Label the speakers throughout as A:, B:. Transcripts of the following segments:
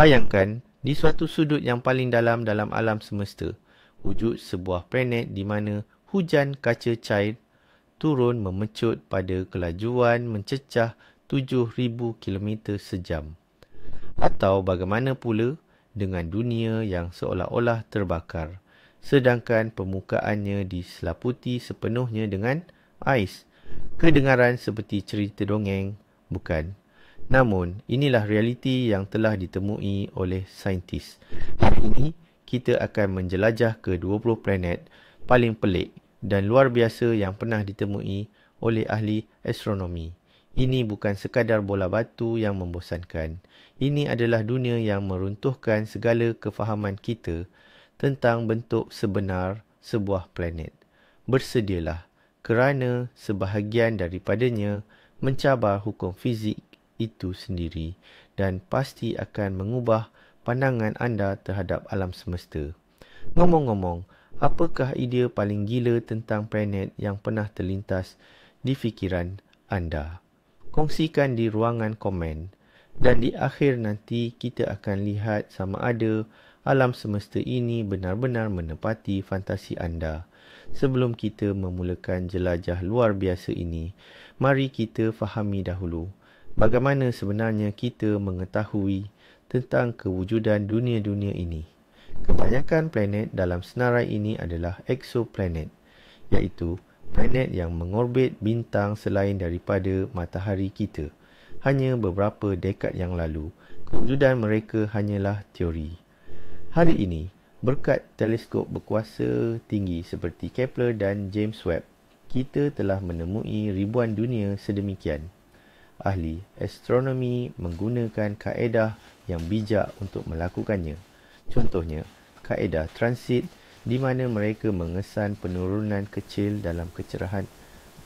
A: Bayangkan, di suatu sudut yang paling dalam alam semesta, wujud sebuah planet di mana hujan kaca cair turun memecut pada kelajuan mencecah 7,000 km sejam. Atau bagaimana pula dengan dunia yang seolah-olah terbakar, sedangkan permukaannya diselaputi sepenuhnya dengan ais. Kedengaran seperti cerita dongeng, bukan? Namun, inilah realiti yang telah ditemui oleh saintis. Hari ini, kita akan menjelajah ke 20 planet paling pelik dan luar biasa yang pernah ditemui oleh ahli astronomi. Ini bukan sekadar bola batu yang membosankan. Ini adalah dunia yang meruntuhkan segala kefahaman kita tentang bentuk sebenar sebuah planet. Bersedialah, kerana sebahagian daripadanya mencabar hukum fizik itu sendiri dan pasti akan mengubah pandangan anda terhadap alam semesta. Ngomong-ngomong, apakah idea paling gila tentang planet yang pernah terlintas di fikiran anda? Kongsikan di ruangan komen dan di akhir nanti kita akan lihat sama ada alam semesta ini benar-benar menepati fantasi anda. Sebelum kita memulakan jelajah luar biasa ini, mari kita fahami dahulu bagaimana sebenarnya kita mengetahui tentang kewujudan dunia-dunia ini. Kebanyakan planet dalam senarai ini adalah exoplanet, iaitu planet yang mengorbit bintang selain daripada matahari kita. Hanya beberapa dekad yang lalu, kewujudan mereka hanyalah teori. Hari ini, berkat teleskop berkuasa tinggi seperti Kepler dan James Webb, kita telah menemui ribuan dunia sedemikian. Ahli astronomi menggunakan kaedah yang bijak untuk melakukannya. Contohnya, kaedah transit di mana mereka mengesan penurunan kecil dalam kecerahan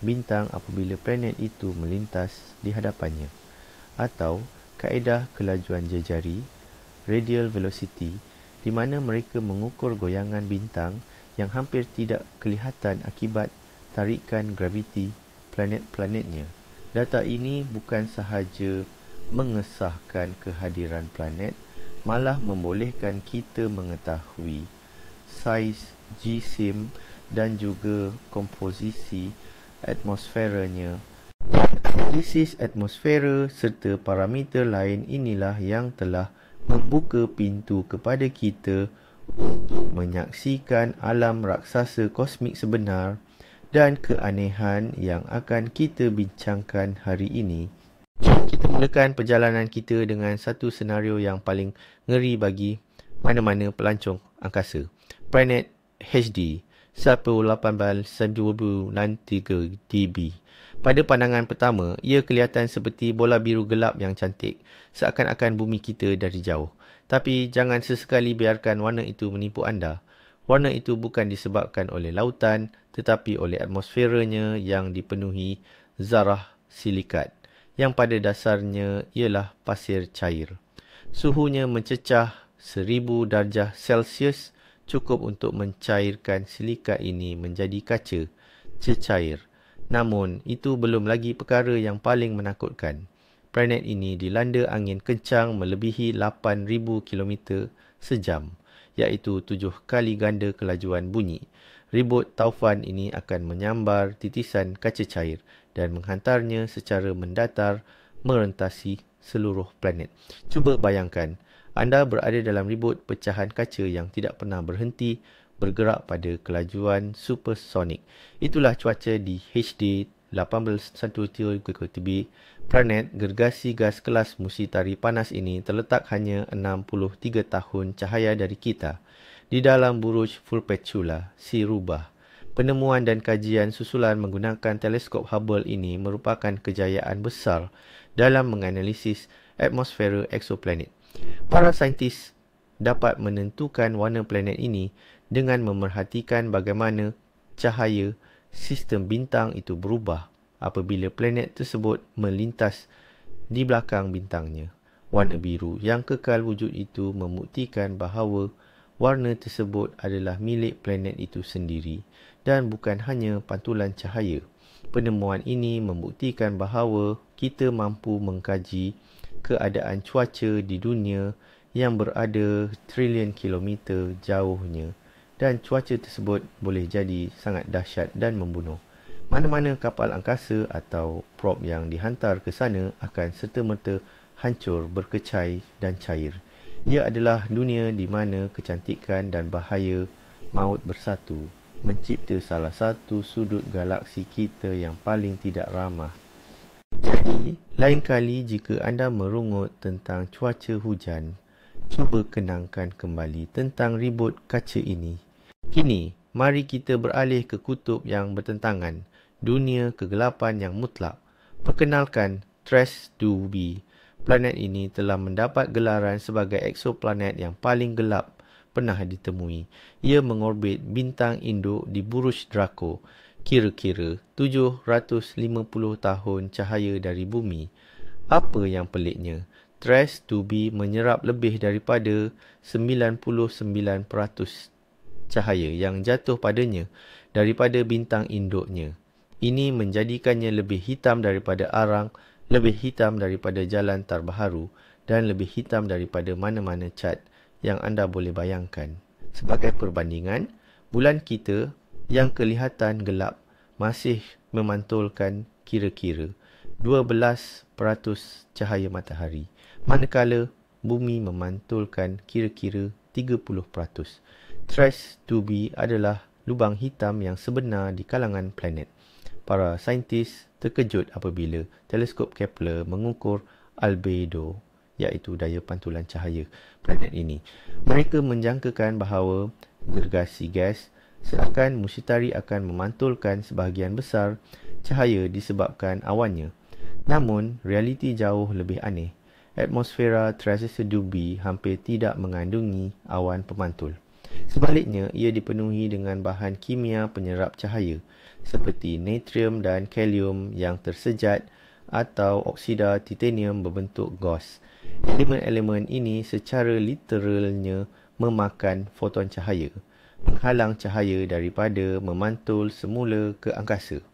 A: bintang apabila planet itu melintas di hadapannya. Atau kaedah kelajuan jejari, radial velocity, di mana mereka mengukur goyangan bintang yang hampir tidak kelihatan akibat tarikan graviti planet-planetnya. Data ini bukan sahaja mengesahkan kehadiran planet, malah membolehkan kita mengetahui saiz jisim dan juga komposisi atmosferanya. Analisis atmosfera serta parameter lain inilah yang telah membuka pintu kepada kita untuk menyaksikan alam raksasa kosmik sebenar dan keanehan yang akan kita bincangkan hari ini. Kita mulakan perjalanan kita dengan satu senario yang paling ngeri bagi mana-mana pelancong angkasa. Planet HD 1.1893 dB. Pada pandangan pertama, ia kelihatan seperti bola biru gelap yang cantik, seakan-akan bumi kita dari jauh. Tapi jangan sesekali biarkan warna itu menipu anda. Warna itu bukan disebabkan oleh lautan, tetapi oleh atmosferanya yang dipenuhi zarah silikat, yang pada dasarnya ialah pasir cair. Suhunya mencecah 1000 darjah Celsius cukup untuk mencairkan silikat ini menjadi kaca cecair. Namun, itu belum lagi perkara yang paling menakutkan. Planet ini dilanda angin kencang melebihi 8,000 km sejam, iaitu 7 kali ganda kelajuan bunyi. Ribut taufan ini akan menyambar titisan kaca cair dan menghantarnya secara mendatar merentasi seluruh planet. Cuba bayangkan, anda berada dalam ribut pecahan kaca yang tidak pernah berhenti bergerak pada kelajuan supersonik. Itulah cuaca di HD 1813 Planet gergasi gas kelas musitari panas ini terletak hanya 63 tahun cahaya dari kita, di dalam buruj Vulpecula, si rubah. Penemuan dan kajian susulan menggunakan teleskop Hubble ini merupakan kejayaan besar dalam menganalisis atmosfera exoplanet. Para saintis dapat menentukan warna planet ini dengan memerhatikan bagaimana cahaya sistem bintang itu berubah apabila planet tersebut melintas di belakang bintangnya. Warna biru yang kekal wujud itu membuktikan bahawa warna tersebut adalah milik planet itu sendiri dan bukan hanya pantulan cahaya. Penemuan ini membuktikan bahawa kita mampu mengkaji keadaan cuaca di dunia yang berada trilion kilometer jauhnya, dan cuaca tersebut boleh jadi sangat dahsyat dan membunuh. Mana-mana kapal angkasa atau prop yang dihantar ke sana akan serta-merta hancur, berkecai dan cair. Ia adalah dunia di mana kecantikan dan bahaya maut bersatu, mencipta salah satu sudut galaksi kita yang paling tidak ramah. Jadi, lain kali jika anda merungut tentang cuaca hujan, cuba kenangkan kembali tentang ribut kaca ini. Kini, mari kita beralih ke kutub yang bertentangan, dunia kegelapan yang mutlak. Perkenalkan, Trace 2b. Planet ini telah mendapat gelaran sebagai eksoplanet yang paling gelap pernah ditemui. Ia mengorbit bintang induk di Buruj Draco, kira-kira 750 tahun cahaya dari bumi. Apa yang peliknya? Trace 2b menyerap lebih daripada 99% cahaya yang jatuh padanya daripada bintang induknya. Ini menjadikannya lebih hitam daripada arang, lebih hitam daripada jalan terbaharu dan lebih hitam daripada mana-mana cat yang anda boleh bayangkan. Sebagai perbandingan, bulan kita yang kelihatan gelap masih memantulkan kira-kira 12% cahaya matahari, manakala bumi memantulkan kira-kira 30%. Trace 2b adalah lubang hitam yang sebenar di kalangan planet. Para saintis terkejut apabila teleskop Kepler mengukur albedo, iaitu daya pantulan cahaya planet ini. Mereka menjangkakan bahawa gergasi gas seakan Musitari akan memantulkan sebahagian besar cahaya disebabkan awannya. Namun, realiti jauh lebih aneh. Atmosfera Trace 2b hampir tidak mengandungi awan pemantul. Sebaliknya, ia dipenuhi dengan bahan kimia penyerap cahaya seperti natrium dan kalium yang tersejat atau oksida titanium berbentuk gauss. Elemen-elemen ini secara literalnya memakan foton cahaya, menghalang cahaya daripada memantul semula ke angkasa.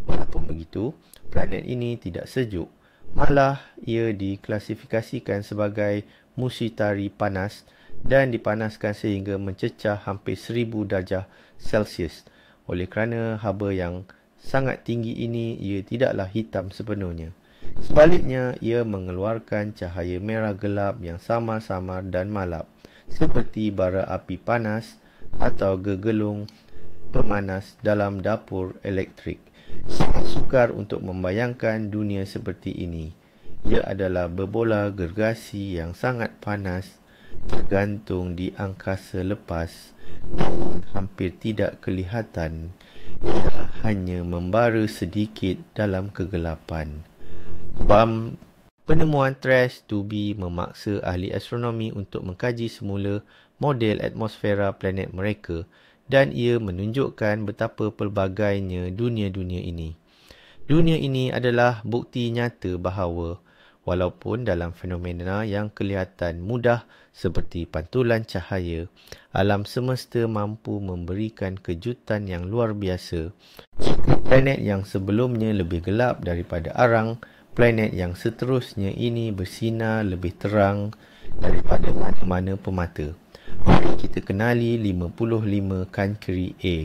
A: Walaupun begitu, planet ini tidak sejuk. Malah, ia diklasifikasikan sebagai Musitari panas dan dipanaskan sehingga mencecah hampir 1000 darjah Celsius. Oleh kerana haba yang sangat tinggi ini, ia tidaklah hitam sepenuhnya. Sebaliknya, ia mengeluarkan cahaya merah gelap yang samar-samar dan malap, seperti bara api panas atau gegelung pemanas dalam dapur elektrik. Sangat sukar untuk membayangkan dunia seperti ini. Ia adalah berbola gergasi yang sangat panas, tergantung di angkasa lepas, hampir tidak kelihatan. Ia hanya membara sedikit dalam kegelapan. Penemuan Trace 2b memaksa ahli astronomi untuk mengkaji semula model atmosfera planet mereka, dan ia menunjukkan betapa pelbagainya dunia-dunia ini. Dunia ini adalah bukti nyata bahawa walaupun dalam fenomena yang kelihatan mudah seperti pantulan cahaya, alam semesta mampu memberikan kejutan yang luar biasa. Planet yang sebelumnya lebih gelap daripada arang, planet yang seterusnya ini bersinar lebih terang daripada mana-mana pemata. Mari kita kenali 55 Cancri A,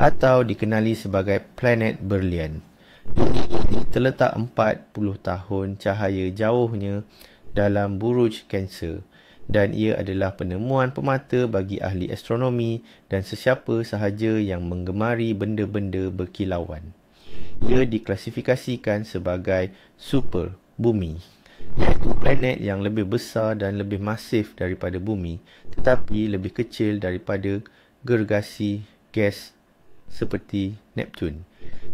A: atau dikenali sebagai planet berlian. Ini terletak 40 tahun cahaya jauhnya dalam buruj Cancer, dan ia adalah penemuan pemata bagi ahli astronomi dan sesiapa sahaja yang menggemari benda-benda berkilauan. Ia diklasifikasikan sebagai super bumi, iaitu planet yang lebih besar dan lebih masif daripada bumi, tetapi lebih kecil daripada gergasi gas seperti Neptune.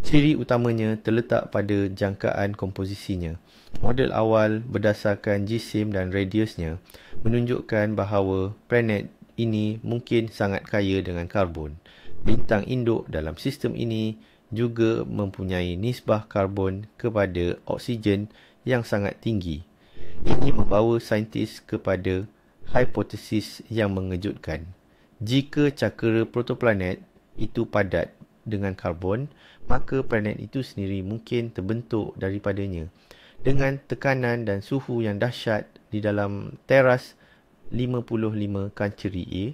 A: Ciri utamanya terletak pada jangkaan komposisinya. Model awal berdasarkan jisim dan radiusnya menunjukkan bahawa planet ini mungkin sangat kaya dengan karbon. Bintang induk dalam sistem ini juga mempunyai nisbah karbon kepada oksigen yang sangat tinggi. Ini membawa saintis kepada hipotesis yang mengejutkan. Jika cakera protoplanet itu padat dengan karbon, maka planet itu sendiri mungkin terbentuk daripadanya. Dengan tekanan dan suhu yang dahsyat di dalam teras 55 kanceri A,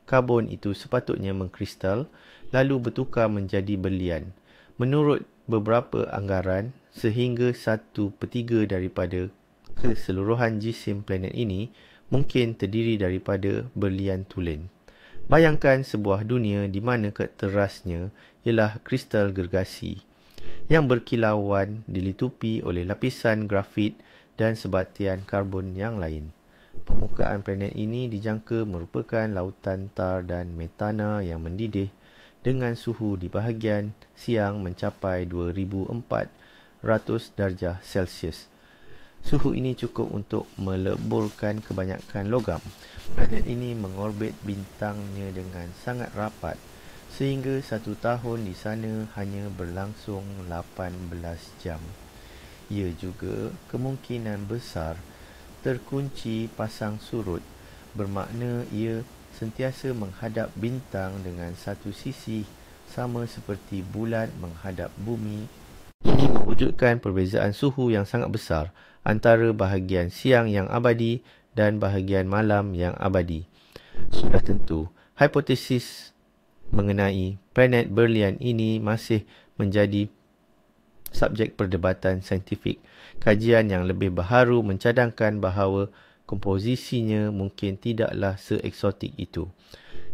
A: karbon itu sepatutnya mengkristal lalu bertukar menjadi berlian. Menurut beberapa anggaran, sehingga 1/3 daripada keseluruhan jisim planet ini mungkin terdiri daripada berlian tulen. Bayangkan sebuah dunia di mana terasnya ialah kristal gergasi yang berkilauan dilitupi oleh lapisan grafit dan sebatian karbon yang lain. Permukaan planet ini dijangka merupakan lautan tar dan metana yang mendidih dengan suhu di bahagian siang mencapai 2400 darjah Celsius. Suhu ini cukup untuk meleburkan kebanyakan logam. Planet ini mengorbit bintangnya dengan sangat rapat, sehingga 1 tahun di sana hanya berlangsung 18 jam. Ia juga kemungkinan besar terkunci pasang surut, bermakna ia sentiasa menghadap bintang dengan satu sisi sama seperti bulan menghadap bumi. Ini mewujudkan perbezaan suhu yang sangat besar antara bahagian siang yang abadi dan bahagian malam yang abadi. Sudah tentu, hipotesis mengenai planet berlian ini masih menjadi subjek perdebatan saintifik. Kajian yang lebih baharu mencadangkan bahawa komposisinya mungkin tidaklah seeksotik itu.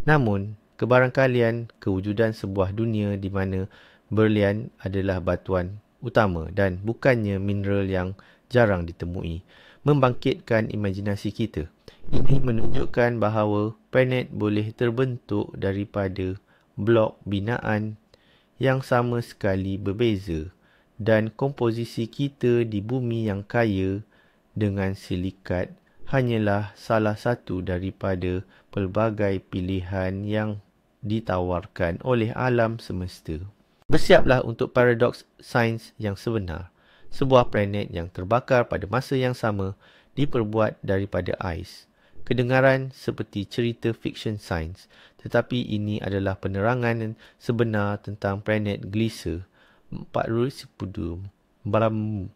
A: Namun, kebarangkalian kewujudan sebuah dunia di mana berlian adalah batuan utama dan bukannya mineral yang jarang ditemui, membangkitkan imajinasi kita. Ini menunjukkan bahawa planet boleh terbentuk daripada blok binaan yang sama sekali berbeza, dan komposisi kita di bumi yang kaya dengan silikat hanyalah salah satu daripada pelbagai pilihan yang ditawarkan oleh alam semesta. Bersiaplah untuk paradoks sains yang sebenar. Sebuah planet yang terbakar pada masa yang sama diperbuat daripada ais. Kedengaran seperti cerita fiksyen sains, tetapi ini adalah penerangan sebenar tentang planet Gliese 410 Bramu.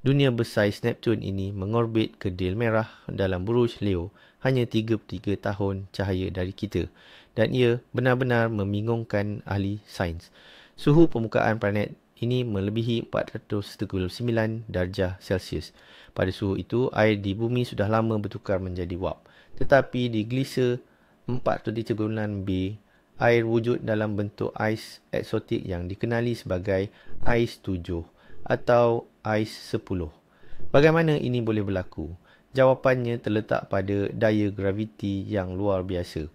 A: Dunia bersaiz Neptun ini mengorbit kedil merah dalam buruj Leo hanya 33 tahun cahaya dari kita, dan ia benar-benar membingungkan ahli sains. Suhu permukaan planet ini melebihi 439 darjah Celsius. Pada suhu itu, air di bumi sudah lama bertukar menjadi wap. Tetapi di Gliese 439b, air wujud dalam bentuk ais eksotik yang dikenali sebagai ais 7 atau ais 10. Bagaimana ini boleh berlaku? Jawapannya terletak pada daya graviti yang luar biasa.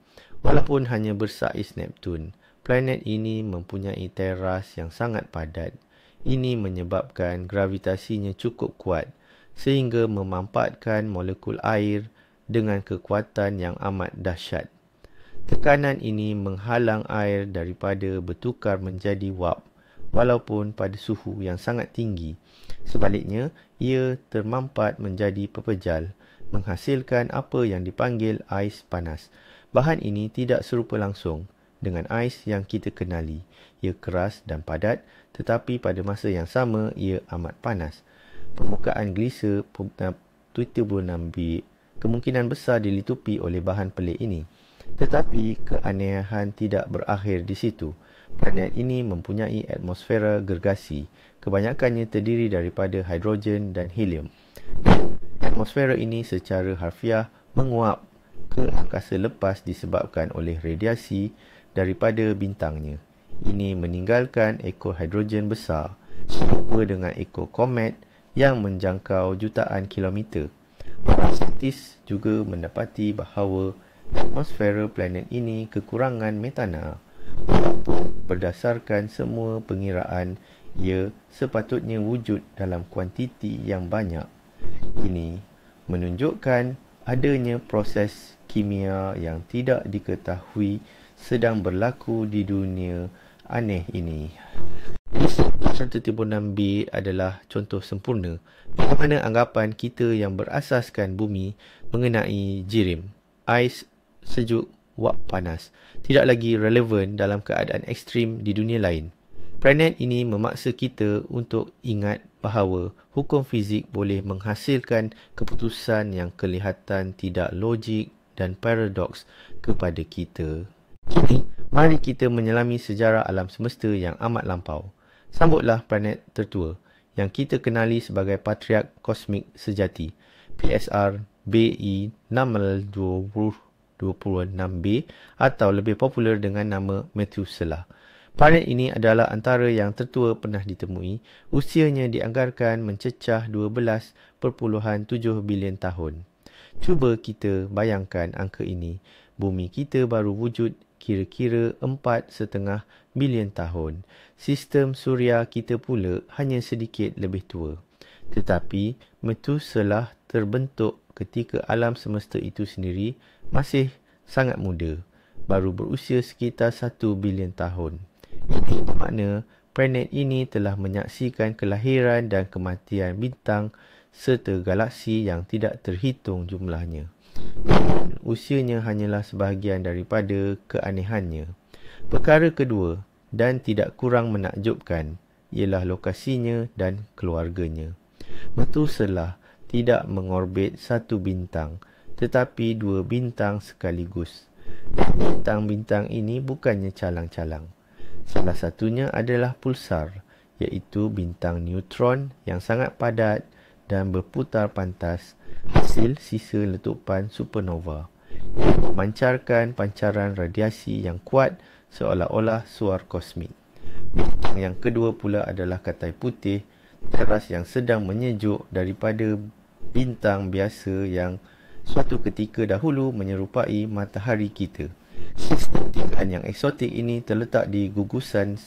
A: Walaupun hanya bersaiz Neptun, planet ini mempunyai teras yang sangat padat. Ini menyebabkan gravitasinya cukup kuat sehingga memanfaatkan molekul air dengan kekuatan yang amat dahsyat. Tekanan ini menghalang air daripada bertukar menjadi wap walaupun pada suhu yang sangat tinggi. Sebaliknya, ia termampat menjadi pepejal, menghasilkan apa yang dipanggil ais panas. Bahan ini tidak serupa langsung dengan ais yang kita kenali. Ia keras dan padat, tetapi pada masa yang sama ia amat panas. Permukaan Gliese 76b kemungkinan besar dilitupi oleh bahan pelik ini. Tetapi keanehan tidak berakhir di situ. Planet ini mempunyai atmosfera gergasi. Kebanyakannya terdiri daripada hidrogen dan helium. Atmosfera ini secara harfiah menguap ke angkasa lepas disebabkan oleh radiasi daripada bintangnya. Ini meninggalkan ekor hidrogen besar, serupa dengan ekor komet yang menjangkau jutaan kilometer. Para saintis juga mendapati bahawa atmosfera planet ini kekurangan metana. Berdasarkan semua pengiraan, ia sepatutnya wujud dalam kuantiti yang banyak. Ini menunjukkan adanya proses kimia yang tidak diketahui sedang berlaku di dunia aneh ini. 136b adalah contoh sempurna bagaimana anggapan kita yang berasaskan bumi mengenai jirim, ais sejuk, wap panas, tidak lagi relevan dalam keadaan ekstrim di dunia lain. Planet ini memaksa kita untuk ingat bahawa hukum fizik boleh menghasilkan keputusan yang kelihatan tidak logik dan paradoks kepada kita. Kini, mari kita menyelami sejarah alam semesta yang amat lampau. Sambutlah planet tertua yang kita kenali sebagai patriark kosmik sejati, PSR BE 626b atau lebih popular dengan nama Methuselah. Planet ini adalah antara yang tertua pernah ditemui. Usianya dianggarkan mencecah 12.7 bilion tahun. Cuba kita bayangkan angka ini. Bumi kita baru wujud kira-kira 4,5 bilion tahun. Sistem suria kita pula hanya sedikit lebih tua. Tetapi Methuselah terbentuk ketika alam semesta itu sendiri masih sangat muda. Baru berusia sekitar 1 bilion tahun. Ini bermakna planet ini telah menyaksikan kelahiran dan kematian bintang serta galaksi yang tidak terhitung jumlahnya. Usianya hanyalah sebahagian daripada keanehannya. Perkara kedua dan tidak kurang menakjubkan ialah lokasinya dan keluarganya. Methuselah tidak mengorbit satu bintang tetapi dua bintang sekaligus. Bintang-bintang ini bukannya calang-calang. Salah satunya adalah pulsar, iaitu bintang neutron yang sangat padat dan berputar pantas, hasil sisa letupan supernova. Memancarkan pancaran radiasi yang kuat seolah-olah suar kosmik. Bintang yang kedua pula adalah katai putih, teras yang sedang menyejuk daripada bintang biasa yang suatu ketika dahulu menyerupai matahari kita. Sistem tingkatan yang eksotik ini terletak di gugusan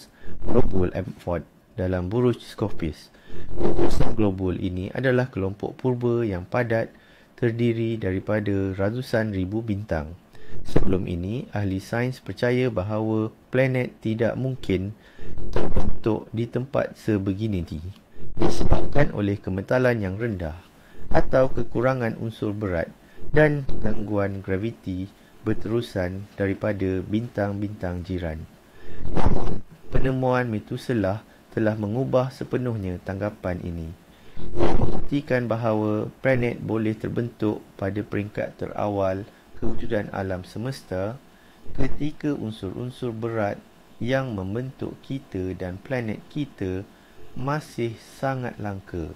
A: globul Amphod dalam buruj Scorpius. Gugusan globul ini adalah kelompok purba yang padat terdiri daripada ratusan ribu bintang. Sebelum ini, ahli sains percaya bahawa planet tidak mungkin terbentuk di tempat sebegini disebabkan oleh kemetalan yang rendah atau kekurangan unsur berat dan gangguan graviti berterusan daripada bintang-bintang jiran. Penemuan Methuselah telah mengubah sepenuhnya tanggapan ini. Membuktikan bahawa planet boleh terbentuk pada peringkat terawal kewujudan alam semesta ketika unsur-unsur berat yang membentuk kita dan planet kita masih sangat langka.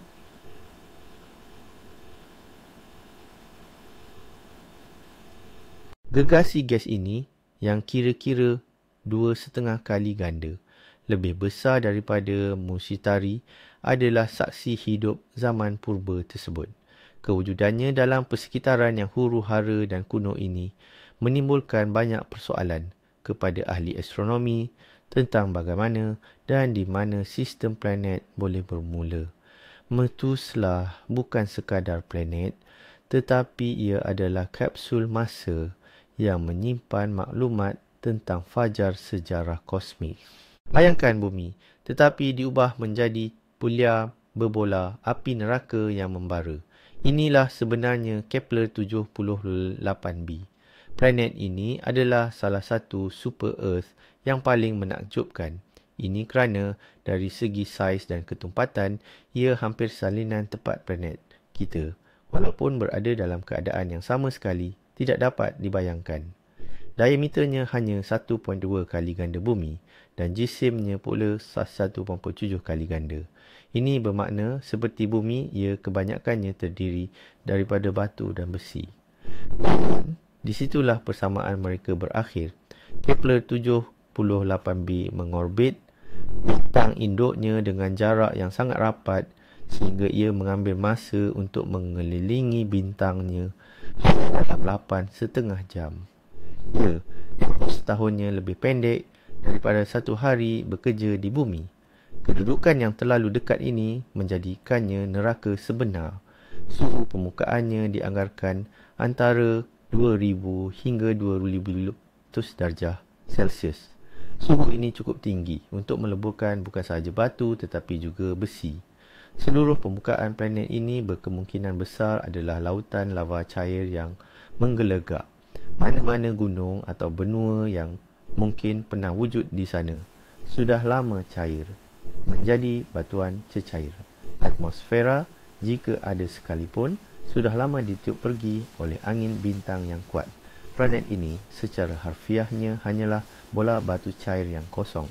A: Gergasi gas ini yang kira-kira 2,5 kali ganda lebih besar daripada Mushitari adalah saksi hidup zaman purba tersebut. Kewujudannya dalam persekitaran yang huru-hara dan kuno ini menimbulkan banyak persoalan kepada ahli astronomi tentang bagaimana dan di mana sistem planet boleh bermula. Methuselah bukan sekadar planet, tetapi ia adalah kapsul masa yang menyimpan maklumat tentang fajar sejarah kosmik. Bayangkan bumi, tetapi diubah menjadi pulia berbola api neraka yang membara. Inilah sebenarnya Kepler 78b. Planet ini adalah salah satu super Earth yang paling menakjubkan. Ini kerana dari segi saiz dan ketumpatan, ia hampir salinan tepat planet kita, walaupun berada dalam keadaan yang sama sekali tidak dapat dibayangkan. Diameternya hanya 1.2 kali ganda bumi dan jisimnya pula 1.7 kali ganda. Ini bermakna seperti bumi, ia kebanyakannya terdiri daripada batu dan besi. Di situlah persamaan mereka berakhir. Kepler 78b mengorbit bintang induknya dengan jarak yang sangat rapat sehingga ia mengambil masa untuk mengelilingi bintangnya dalam 8,5 jam. Ya, setahunnya lebih pendek daripada satu hari bekerja di bumi. Kedudukan yang terlalu dekat ini menjadikannya neraka sebenar. Suhu permukaannya dianggarkan antara 2000 hingga 2500 darjah Celsius. Suhu ini cukup tinggi untuk meleburkan bukan sahaja batu tetapi juga besi. Seluruh permukaan planet ini berkemungkinan besar adalah lautan lava cair yang menggelegak. Mana-mana gunung atau benua yang mungkin pernah wujud di sana sudah lama cair, menjadi batuan cecair. Atmosfera, jika ada sekalipun, sudah lama ditiup pergi oleh angin bintang yang kuat. Planet ini secara harfiahnya hanyalah bola batu cair yang kosong.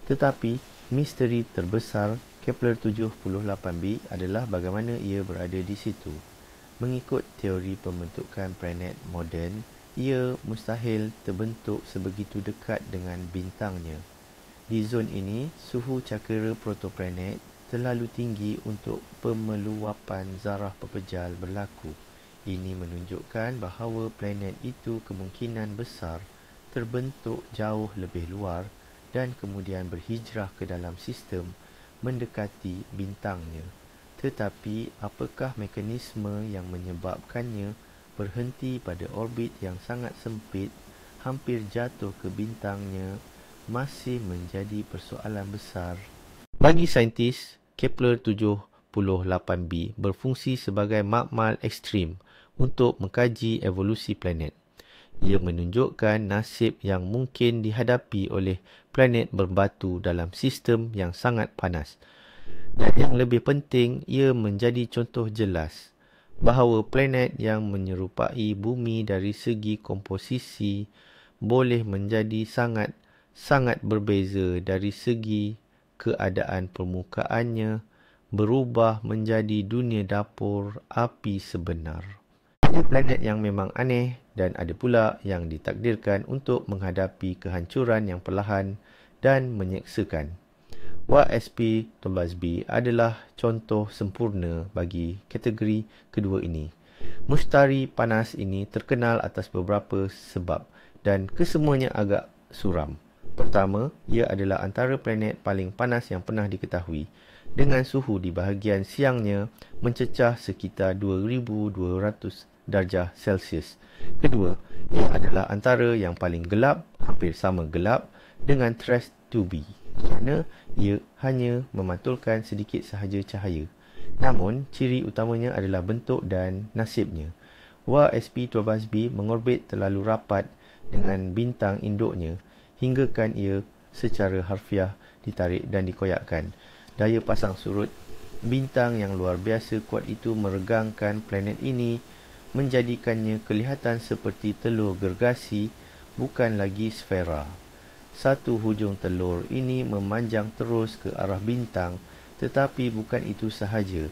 A: Tetapi misteri terbesar Kepler 78b adalah bagaimana ia berada di situ. Mengikut teori pembentukan planet moden, ia mustahil terbentuk sebegitu dekat dengan bintangnya. Di zon ini, suhu cakera protoplanet terlalu tinggi untuk pemeluwapan zarah pepejal berlaku. Ini menunjukkan bahawa planet itu kemungkinan besar terbentuk jauh lebih luar dan kemudian berhijrah ke dalam sistem mendekati bintangnya. Tetapi apakah mekanisme yang menyebabkannya berhenti pada orbit yang sangat sempit, hampir jatuh ke bintangnya, masih menjadi persoalan besar. Bagi saintis, Kepler 78b berfungsi sebagai makmal ekstrim untuk mengkaji evolusi planet. Ia menunjukkan nasib yang mungkin dihadapi oleh planet berbatu dalam sistem yang sangat panas. Dan yang lebih penting, ia menjadi contoh jelas bahawa planet yang menyerupai bumi dari segi komposisi boleh menjadi sangat berbeza dari segi keadaan permukaannya, berubah menjadi dunia dapur api sebenar. Ada planet yang memang aneh dan ada pula yang ditakdirkan untuk menghadapi kehancuran yang perlahan dan menyeksakan. WSP-12b adalah contoh sempurna bagi kategori kedua ini. Mustari panas ini terkenal atas beberapa sebab dan kesemuanya agak suram. Pertama, ia adalah antara planet paling panas yang pernah diketahui, dengan suhu di bahagian siangnya mencecah sekitar 2200 darjah Celsius. Kedua, ia adalah antara yang paling gelap, hampir sama gelap dengan Trace 2b, kerana ia hanya memantulkan sedikit sahaja cahaya. Namun, ciri utamanya adalah bentuk dan nasibnya. WSP-12b mengorbit terlalu rapat dengan bintang induknya hinggakan ia secara harfiah ditarik dan dikoyakkan. Daya pasang surut bintang yang luar biasa kuat itu meregangkan planet ini, menjadikannya kelihatan seperti telur gergasi, bukan lagi sfera. Satu hujung telur ini memanjang terus ke arah bintang, tetapi bukan itu sahaja.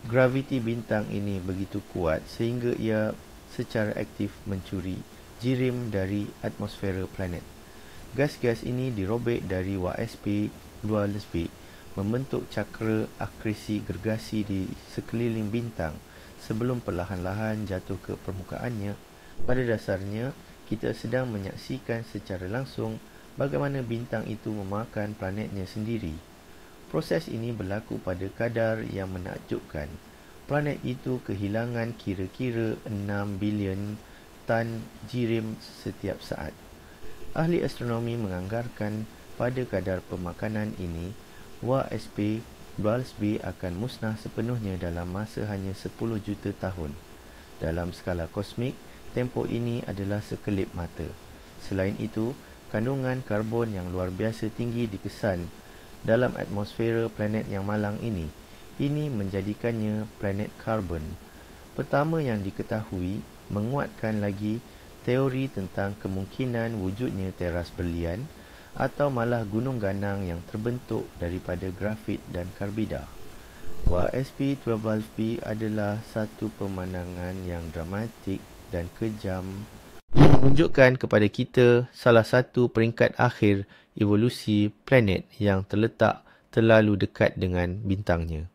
A: Graviti bintang ini begitu kuat sehingga ia secara aktif mencuri jirim dari atmosfera planet. Gas-gas ini dirobek dari WSP-12b, membentuk cakra akresi gergasi di sekeliling bintang sebelum perlahan-lahan jatuh ke permukaannya. Pada dasarnya, kita sedang menyaksikan secara langsung bagaimana bintang itu memakan planetnya sendiri. Proses ini berlaku pada kadar yang menakjubkan. Planet itu kehilangan kira-kira 6 bilion tan jirim setiap saat. Ahli astronomi menganggarkan pada kadar pemakanan ini, WSP-12b akan musnah sepenuhnya dalam masa hanya 10 juta tahun. Dalam skala kosmik, tempoh ini adalah sekelip mata. Selain itu, kandungan karbon yang luar biasa tinggi dikesan dalam atmosfera planet yang malang ini. Ini menjadikannya planet karbon. Pertama yang diketahui menguatkan lagi teori tentang kemungkinan wujudnya teras berlian atau malah gunung ganang yang terbentuk daripada grafit dan karbida. WSP-12b adalah satu pemandangan yang dramatik dan kejam yang menunjukkan kepada kita salah satu peringkat akhir evolusi planet yang terletak terlalu dekat dengan bintangnya.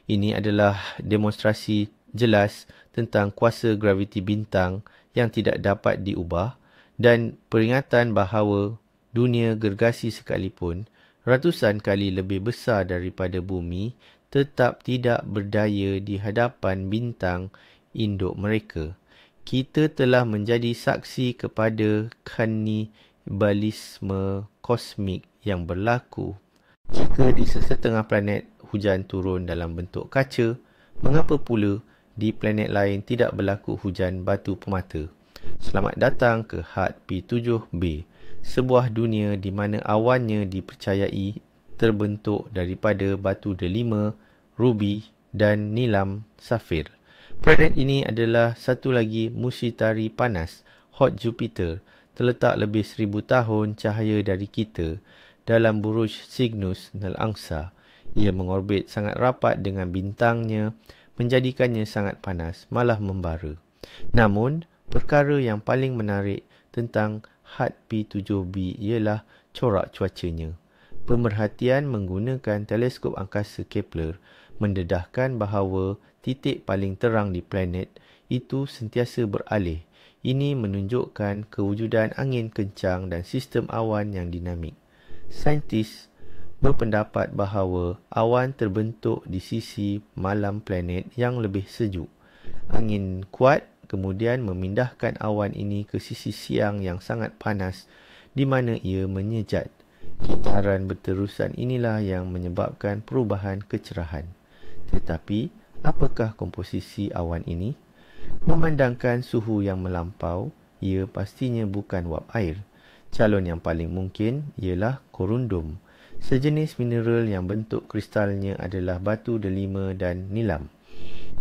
A: Ini adalah demonstrasi jelas tentang kuasa graviti bintang yang tidak dapat diubah dan peringatan bahawa dunia gergasi sekalipun ratusan kali lebih besar daripada bumi tetap tidak berdaya di hadapan bintang induk mereka. Kita telah menjadi saksi kepada kanibalisme kosmik yang berlaku. Jika di sesetengah planet hujan turun dalam bentuk kaca, mengapa pula di planet lain tidak berlaku hujan batu permata? Selamat datang ke HAT P7b, sebuah dunia di mana awannya dipercayai terbentuk daripada batu delima, rubi dan nilam safir. Planet ini adalah satu lagi musitari panas, Hot Jupiter terletak lebih 1000 tahun cahaya dari kita dalam buruj Cygnus Nal Angsa. Ia mengorbit sangat rapat dengan bintangnya, menjadikannya sangat panas, malah membara. Namun, perkara yang paling menarik tentang Hat P7b ialah corak cuacanya. Pemerhatian menggunakan teleskop angkasa Kepler mendedahkan bahawa titik paling terang di planet itu sentiasa beralih. Ini menunjukkan kewujudan angin kencang dan sistem awan yang dinamik. Saintis berpendapat bahawa awan terbentuk di sisi malam planet yang lebih sejuk. Angin kuat kemudian memindahkan awan ini ke sisi siang yang sangat panas di mana ia menyejat. Kitaran berterusan inilah yang menyebabkan perubahan kecerahan. Tetapi, apakah komposisi awan ini? Memandangkan suhu yang melampau, ia pastinya bukan wap air. Calon yang paling mungkin ialah korundum, sejenis mineral yang bentuk kristalnya adalah batu delima dan nilam.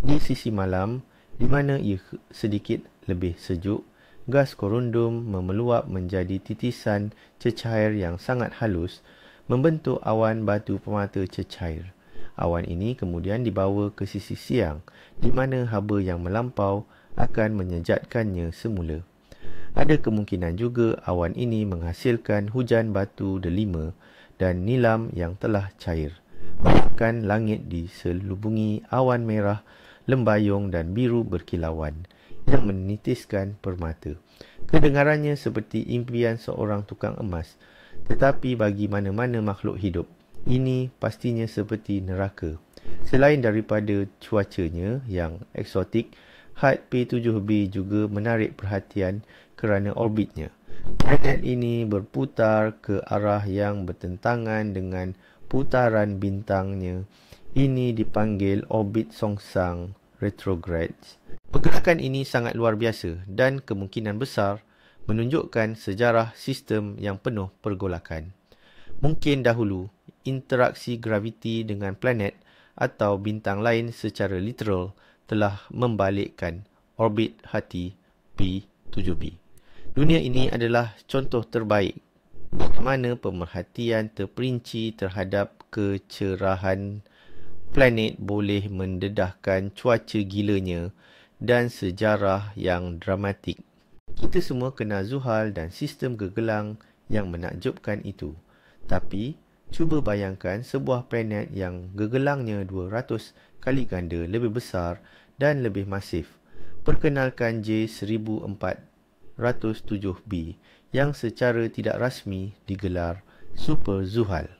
A: Di sisi malam, di mana ia sedikit lebih sejuk, gas korundum memeluap menjadi titisan cecair yang sangat halus, membentuk awan batu pemata cecair. Awan ini kemudian dibawa ke sisi siang, di mana haba yang melampau akan menyejatkannya semula. Ada kemungkinan juga awan ini menghasilkan hujan batu delima dan nilam yang telah cair. Bahkan langit diselubungi awan merah, lembayung dan biru berkilauan yang menitiskan permata. Kedengarannya seperti impian seorang tukang emas, tetapi bagi mana-mana makhluk hidup, ini pastinya seperti neraka. Selain daripada cuacanya yang eksotik, Hat P7b juga menarik perhatian kerana orbitnya. Planet ini berputar ke arah yang bertentangan dengan putaran bintangnya. Ini dipanggil orbit songsang retrograde. Pergerakan ini sangat luar biasa dan kemungkinan besar menunjukkan sejarah sistem yang penuh pergolakan. Mungkin dahulu, interaksi graviti dengan planet atau bintang lain secara literal telah membalikkan orbit hati P7b. Dunia ini adalah contoh terbaik bagaimana pemerhatian terperinci terhadap kecerahan planet boleh mendedahkan cuaca gilanya dan sejarah yang dramatik. Kita semua kenal Zuhal dan sistem gegelang yang menakjubkan itu. Tapi, cuba bayangkan sebuah planet yang gegelangnya 200 kali ganda lebih besar dan lebih masif. Perkenalkan J1407b yang secara tidak rasmi digelar Super Zuhal.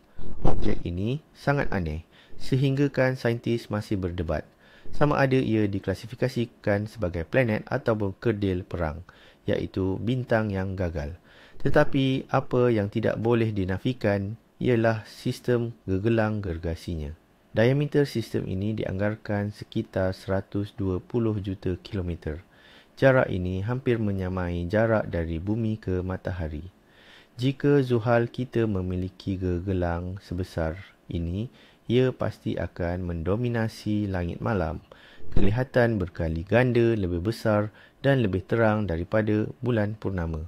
A: Objek ini sangat aneh sehinggakan saintis masih berdebat sama ada ia diklasifikasikan sebagai planet ataupun kerdil perang, iaitu bintang yang gagal. Tetapi apa yang tidak boleh dinafikan ialah sistem gegelang gergasinya. Diameter sistem ini dianggarkan sekitar 120 juta kilometer. Jarak ini hampir menyamai jarak dari bumi ke matahari. Jika Zuhal kita memiliki gegelang sebesar ini, ia pasti akan mendominasi langit malam. Kelihatan berkali ganda lebih besar dan lebih terang daripada bulan purnama.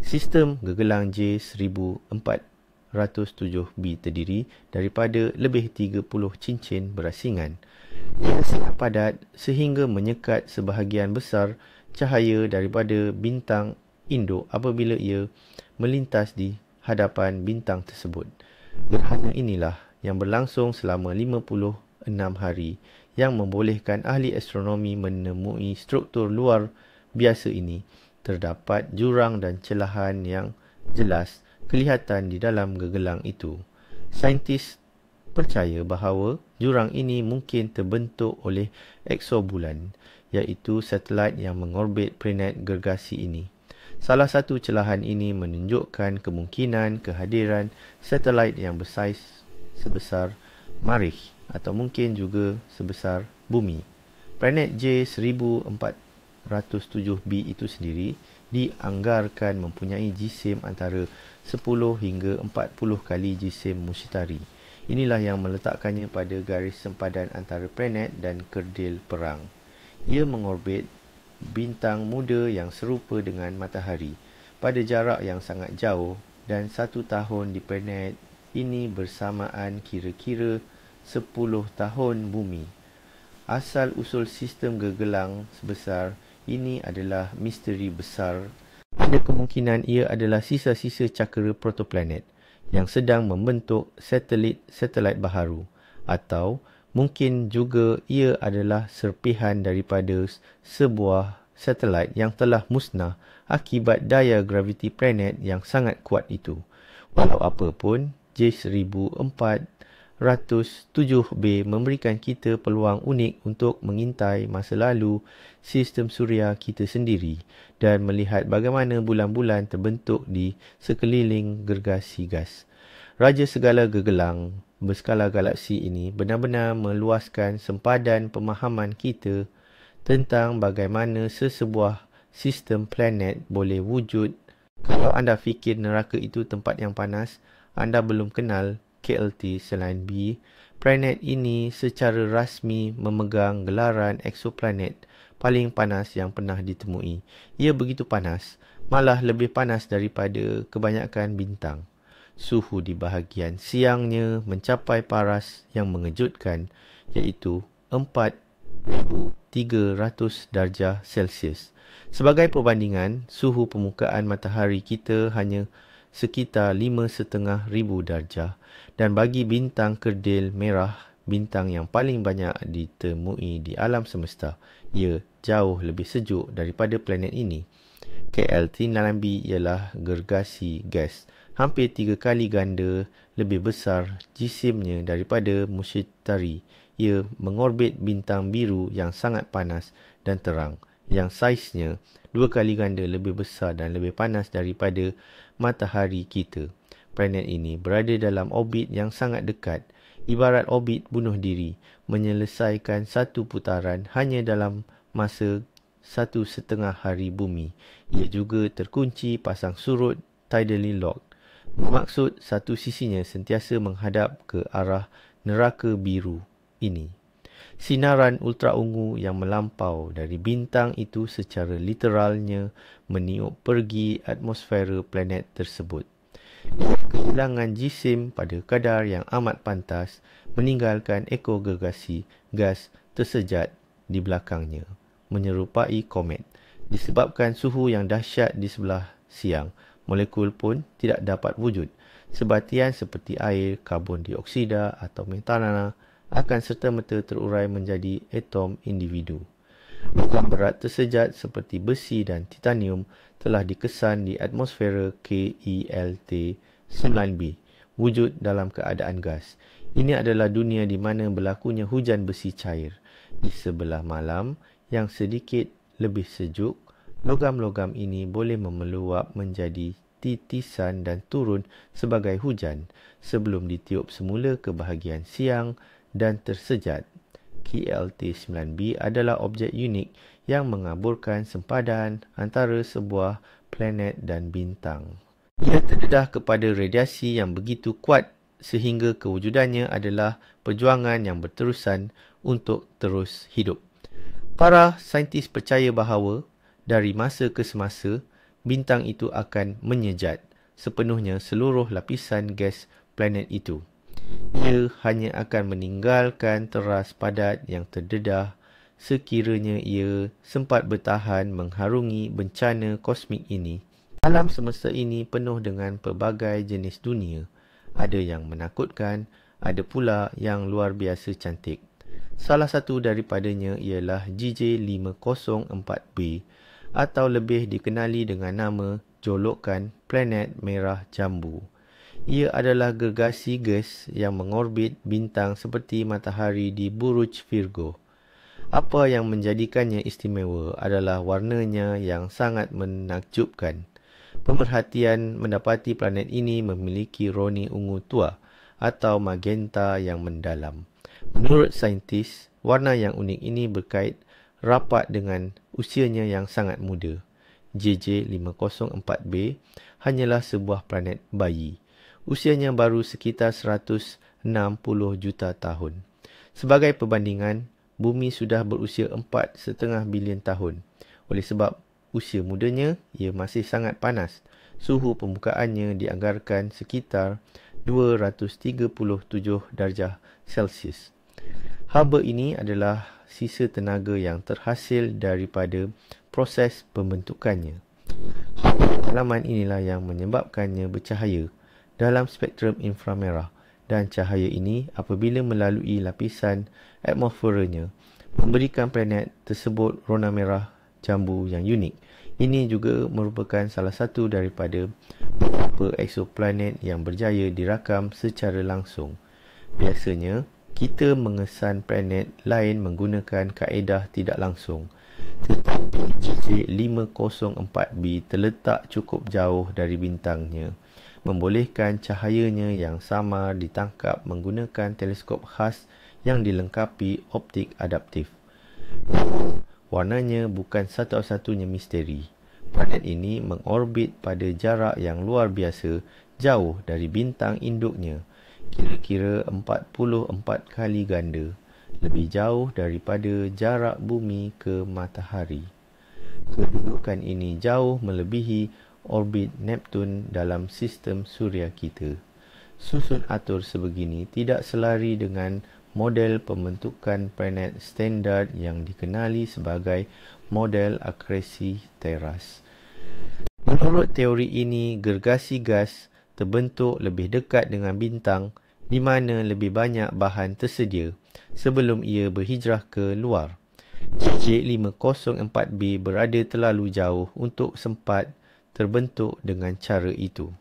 A: Sistem gegelang J1407b terdiri daripada lebih 30 cincin berasingan. Ia sangat padat sehingga menyekat sebahagian besar cahaya daripada bintang induk apabila ia melintas di hadapan bintang tersebut. Gerhana inilah yang berlangsung selama 56 hari yang membolehkan ahli astronomi menemui struktur luar biasa ini. Terdapat jurang dan celahan yang jelas kelihatan di dalam gegelang itu. Saintis percaya bahawa jurang ini mungkin terbentuk oleh eksobulan, iaitu satelit yang mengorbit planet gergasi ini. Salah satu celahan ini menunjukkan kemungkinan kehadiran satelit yang bersaiz sebesar Marikh atau mungkin juga sebesar Bumi. Planet J1407b itu sendiri dianggarkan mempunyai jisim antara 10 hingga 40 kali jisim Mushtari. Inilah yang meletakkannya pada garis sempadan antara planet dan kerdil perang. Ia mengorbit bintang muda yang serupa dengan matahari pada jarak yang sangat jauh, dan 1 tahun di planet ini bersamaan kira-kira 10 tahun bumi. Asal-usul sistem gegelang sebesar ini adalah misteri besar. Ada kemungkinan ia adalah sisa-sisa cakera protoplanet yang sedang membentuk satelit baharu, atau mungkin juga ia adalah serpihan daripada sebuah satelit yang telah musnah akibat daya graviti planet yang sangat kuat itu. Walau apapun, J1407b memberikan kita peluang unik untuk mengintai masa lalu sistem suria kita sendiri dan melihat bagaimana bulan-bulan terbentuk di sekeliling gergasi gas. Raja segala gegelang berskala galaksi ini benar-benar meluaskan sempadan pemahaman kita tentang bagaimana sesebuah sistem planet boleh wujud. Kalau anda fikir neraka itu tempat yang panas, anda belum kenal KLT-9b. Planet ini secara rasmi memegang gelaran exoplanet paling panas yang pernah ditemui. Ia begitu panas, malah lebih panas daripada kebanyakan bintang. Suhu di bahagian siangnya mencapai paras yang mengejutkan, iaitu 4,300 darjah Celsius. Sebagai perbandingan, suhu permukaan matahari kita hanya sekitar 5,500 darjah, dan bagi bintang kerdil merah, bintang yang paling banyak ditemui di alam semesta, ia jauh lebih sejuk daripada planet ini. KLT-9b ialah gergasi gas hampir 3 kali ganda lebih besar jisimnya daripada Mushtari. Ia mengorbit bintang biru yang sangat panas dan terang, yang saiznya 2 kali ganda lebih besar dan lebih panas daripada matahari kita. Planet ini berada dalam orbit yang sangat dekat, ibarat orbit bunuh diri, menyelesaikan satu putaran hanya dalam masa 1,5 hari bumi. Ia juga terkunci pasang surut tidally locked. Bermaksud satu sisinya sentiasa menghadap ke arah neraka biru ini. Sinaran ultraungu yang melampau dari bintang itu secara literalnya meniup pergi atmosfera planet tersebut. Kehilangan jisim pada kadar yang amat pantas meninggalkan ekor gergasi gas tersejat di belakangnya, menyerupai komet. Disebabkan suhu yang dahsyat di sebelah siang, molekul pun tidak dapat wujud. Sebatian seperti air, karbon dioksida atau metana akan serta-merta terurai menjadi atom individu. Logam berat tersejat seperti besi dan titanium telah dikesan di atmosfera KELT-9b, wujud dalam keadaan gas. Ini adalah dunia di mana berlakunya hujan besi cair. Di sebelah malam yang sedikit lebih sejuk, logam-logam ini boleh memeluap menjadi titisan dan turun sebagai hujan sebelum ditiup semula ke bahagian siang dan tersejat. KLT-9b adalah objek unik yang mengaburkan sempadan antara sebuah planet dan bintang. Ia terdedah kepada radiasi yang begitu kuat sehingga kewujudannya adalah perjuangan yang berterusan untuk terus hidup. Para saintis percaya bahawa dari masa ke semasa, bintang itu akan menyejat sepenuhnya seluruh lapisan gas planet itu. Ia hanya akan meninggalkan teras padat yang terdedah sekiranya ia sempat bertahan mengharungi bencana kosmik ini. Alam semesta ini penuh dengan pelbagai jenis dunia. Ada yang menakutkan, ada pula yang luar biasa cantik. Salah satu daripadanya ialah JJ504b atau lebih dikenali dengan nama jolokan planet merah jambu. Ia adalah gergasi gas yang mengorbit bintang seperti matahari di Buruj Virgo. Apa yang menjadikannya istimewa adalah warnanya yang sangat menakjubkan. Pemerhatian mendapati planet ini memiliki roni ungu tua atau magenta yang mendalam. Menurut saintis, warna yang unik ini berkait rapat dengan usianya yang sangat muda. JJ504b hanyalah sebuah planet bayi. Usianya baru sekitar 160 juta tahun. Sebagai perbandingan, bumi sudah berusia 4,5 bilion tahun. Oleh sebab usia mudanya, ia masih sangat panas. Suhu permukaannya dianggarkan sekitar 237 darjah Celsius. Haba ini adalah sisa tenaga yang terhasil daripada proses pembentukannya. Dalaman inilah yang menyebabkannya bercahaya dalam spektrum inframerah, dan cahaya ini apabila melalui lapisan atmosferanya memberikan planet tersebut rona merah jambu yang unik. Ini juga merupakan salah satu daripada beberapa eksoplanet yang berjaya dirakam secara langsung. Biasanya, kita mengesan planet lain menggunakan kaedah tidak langsung. Tetapi JJ504b terletak cukup jauh dari bintangnya, membolehkan cahayanya yang samar ditangkap menggunakan teleskop khas yang dilengkapi optik adaptif. Warnanya bukan satu-satunya misteri. Planet ini mengorbit pada jarak yang luar biasa jauh dari bintang induknya, kira-kira 44 kali ganda lebih jauh daripada jarak bumi ke matahari. Kedudukan ini jauh melebihi orbit Neptun dalam sistem suria kita. Susun atur sebegini tidak selari dengan model pembentukan planet standard yang dikenali sebagai model akresi teras. Menurut teori ini, gergasi gas terbentuk lebih dekat dengan bintang di mana lebih banyak bahan tersedia sebelum ia berhijrah ke luar. JJ504b berada terlalu jauh untuk sempat terbentuk dengan cara itu.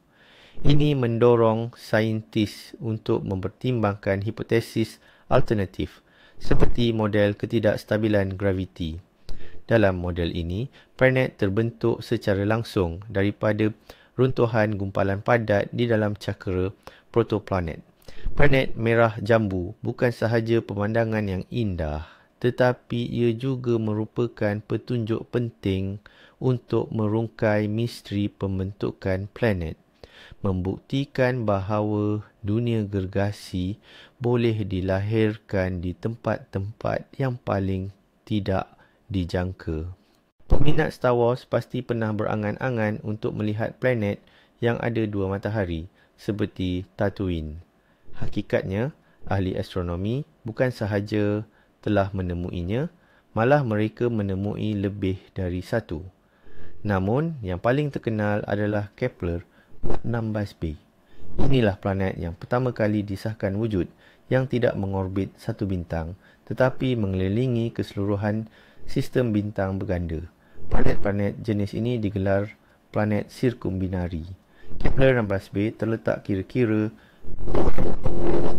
A: Ini mendorong saintis untuk mempertimbangkan hipotesis alternatif seperti model ketidakstabilan graviti. Dalam model ini, planet terbentuk secara langsung daripada runtuhan gumpalan padat di dalam cakra protoplanet. Planet merah jambu bukan sahaja pemandangan yang indah, tetapi ia juga merupakan petunjuk penting untuk merungkai misteri pembentukan planet, membuktikan bahawa dunia gergasi boleh dilahirkan di tempat-tempat yang paling tidak dijangka. Peminat Star Wars pasti pernah berangan-angan untuk melihat planet yang ada dua matahari, seperti Tatooine. Hakikatnya, ahli astronomi bukan sahaja telah menemuinya, malah mereka menemui lebih dari satu. Namun, yang paling terkenal adalah Kepler 16b. Inilah planet yang pertama kali disahkan wujud yang tidak mengorbit satu bintang, tetapi mengelilingi keseluruhan sistem bintang berganda. Planet-planet jenis ini digelar planet sirkumbinari. Kepler 16b terletak kira-kira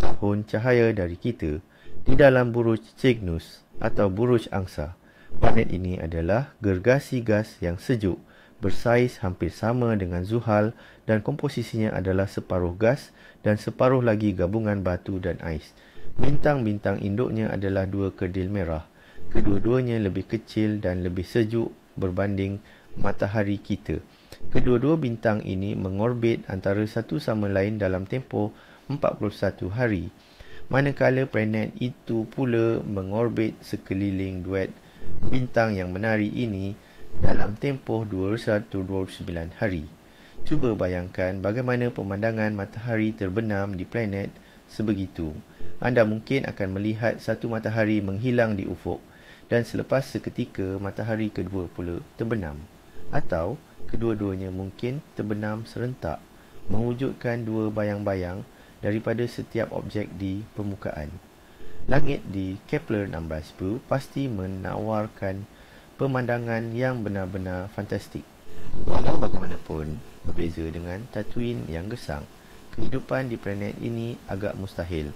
A: tahun cahaya dari kita di dalam buruj Cygnus atau buruj angsa. Planet ini adalah gergasi gas yang sejuk, bersaiz hampir sama dengan Zuhal dan komposisinya adalah separuh gas dan separuh lagi gabungan batu dan ais. Bintang-bintang induknya adalah dua kerdil merah. Kedua-duanya lebih kecil dan lebih sejuk berbanding matahari kita. Kedua-dua bintang ini mengorbit antara satu sama lain dalam tempoh 41 hari. Manakala planet itu pula mengorbit sekeliling duet bintang yang menari ini dalam tempoh 229 hari. Cuba bayangkan bagaimana pemandangan matahari terbenam di planet sebegitu. Anda mungkin akan melihat satu matahari menghilang di ufuk dan selepas seketika matahari kedua pula terbenam. Atau kedua-duanya mungkin terbenam serentak, mewujudkan dua bayang-bayang daripada setiap objek di permukaan. Langit di Kepler 16b pasti menawarkan pemandangan yang benar-benar fantastik. Walau bagaimanapun, berbeza dengan Tatooine yang gesang, kehidupan di planet ini agak mustahil.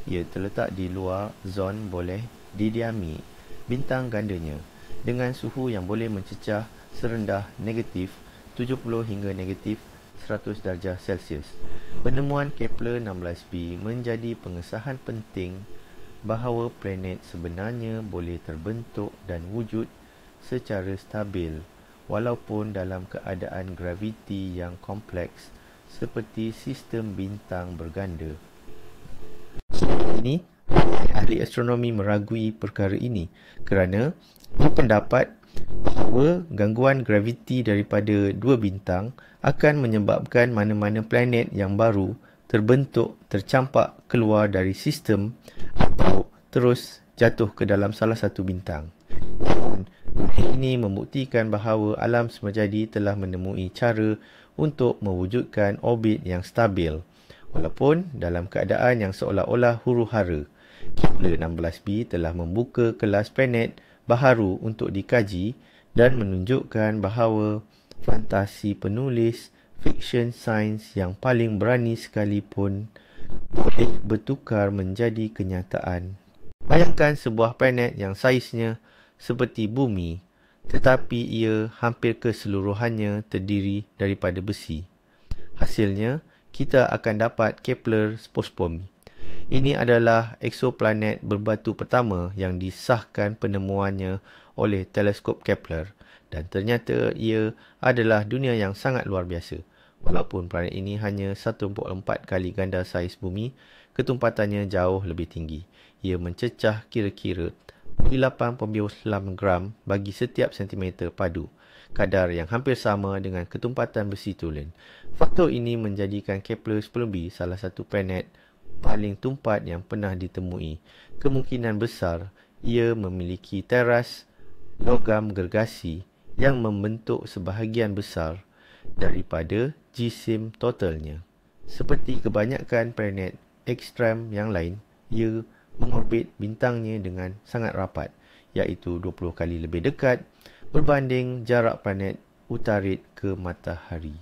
A: Ia terletak di luar zon boleh didiami bintang gandanya, dengan suhu yang boleh mencecah serendah negatif 70 hingga negatif 100 darjah Celsius. Penemuan Kepler 16b menjadi pengesahan penting bahawa planet sebenarnya boleh terbentuk dan wujud secara stabil walaupun dalam keadaan graviti yang kompleks seperti sistem bintang berganda. Ini ahli astronomi meragui perkara ini kerana berpendapat bahawa gangguan graviti daripada dua bintang akan menyebabkan mana-mana planet yang baru terbentuk tercampak keluar dari sistem atau terus jatuh ke dalam salah satu bintang. Ini membuktikan bahawa alam semajadi telah menemui cara untuk mewujudkan orbit yang stabil, walaupun dalam keadaan yang seolah-olah huru-hara. Kepler 16b telah membuka kelas planet baharu untuk dikaji dan menunjukkan bahawa fantasi penulis fiksyen sains yang paling berani sekalipun boleh bertukar menjadi kenyataan. Bayangkan sebuah planet yang saiznya seperti bumi, tetapi ia hampir keseluruhannya terdiri daripada besi. Hasilnya, kita akan dapat Kepler 10b. Ini adalah eksoplanet berbatu pertama yang disahkan penemuannya oleh teleskop Kepler, dan ternyata ia adalah dunia yang sangat luar biasa. Walaupun planet ini hanya 1.4 kali ganda saiz bumi, ketumpatannya jauh lebih tinggi. Ia mencecah kira-kira 8.9 gram bagi setiap sentimeter padu, kadar yang hampir sama dengan ketumpatan besi tulen. Faktor ini menjadikan Kepler 10b salah satu planet paling tumpat yang pernah ditemui. Kemungkinan besar ia memiliki teras logam gergasi yang membentuk sebahagian besar daripada jisim totalnya. Seperti kebanyakan planet ekstrem yang lain, ia mengorbit bintangnya dengan sangat rapat, iaitu 20 kali lebih dekat berbanding jarak planet utarit ke matahari.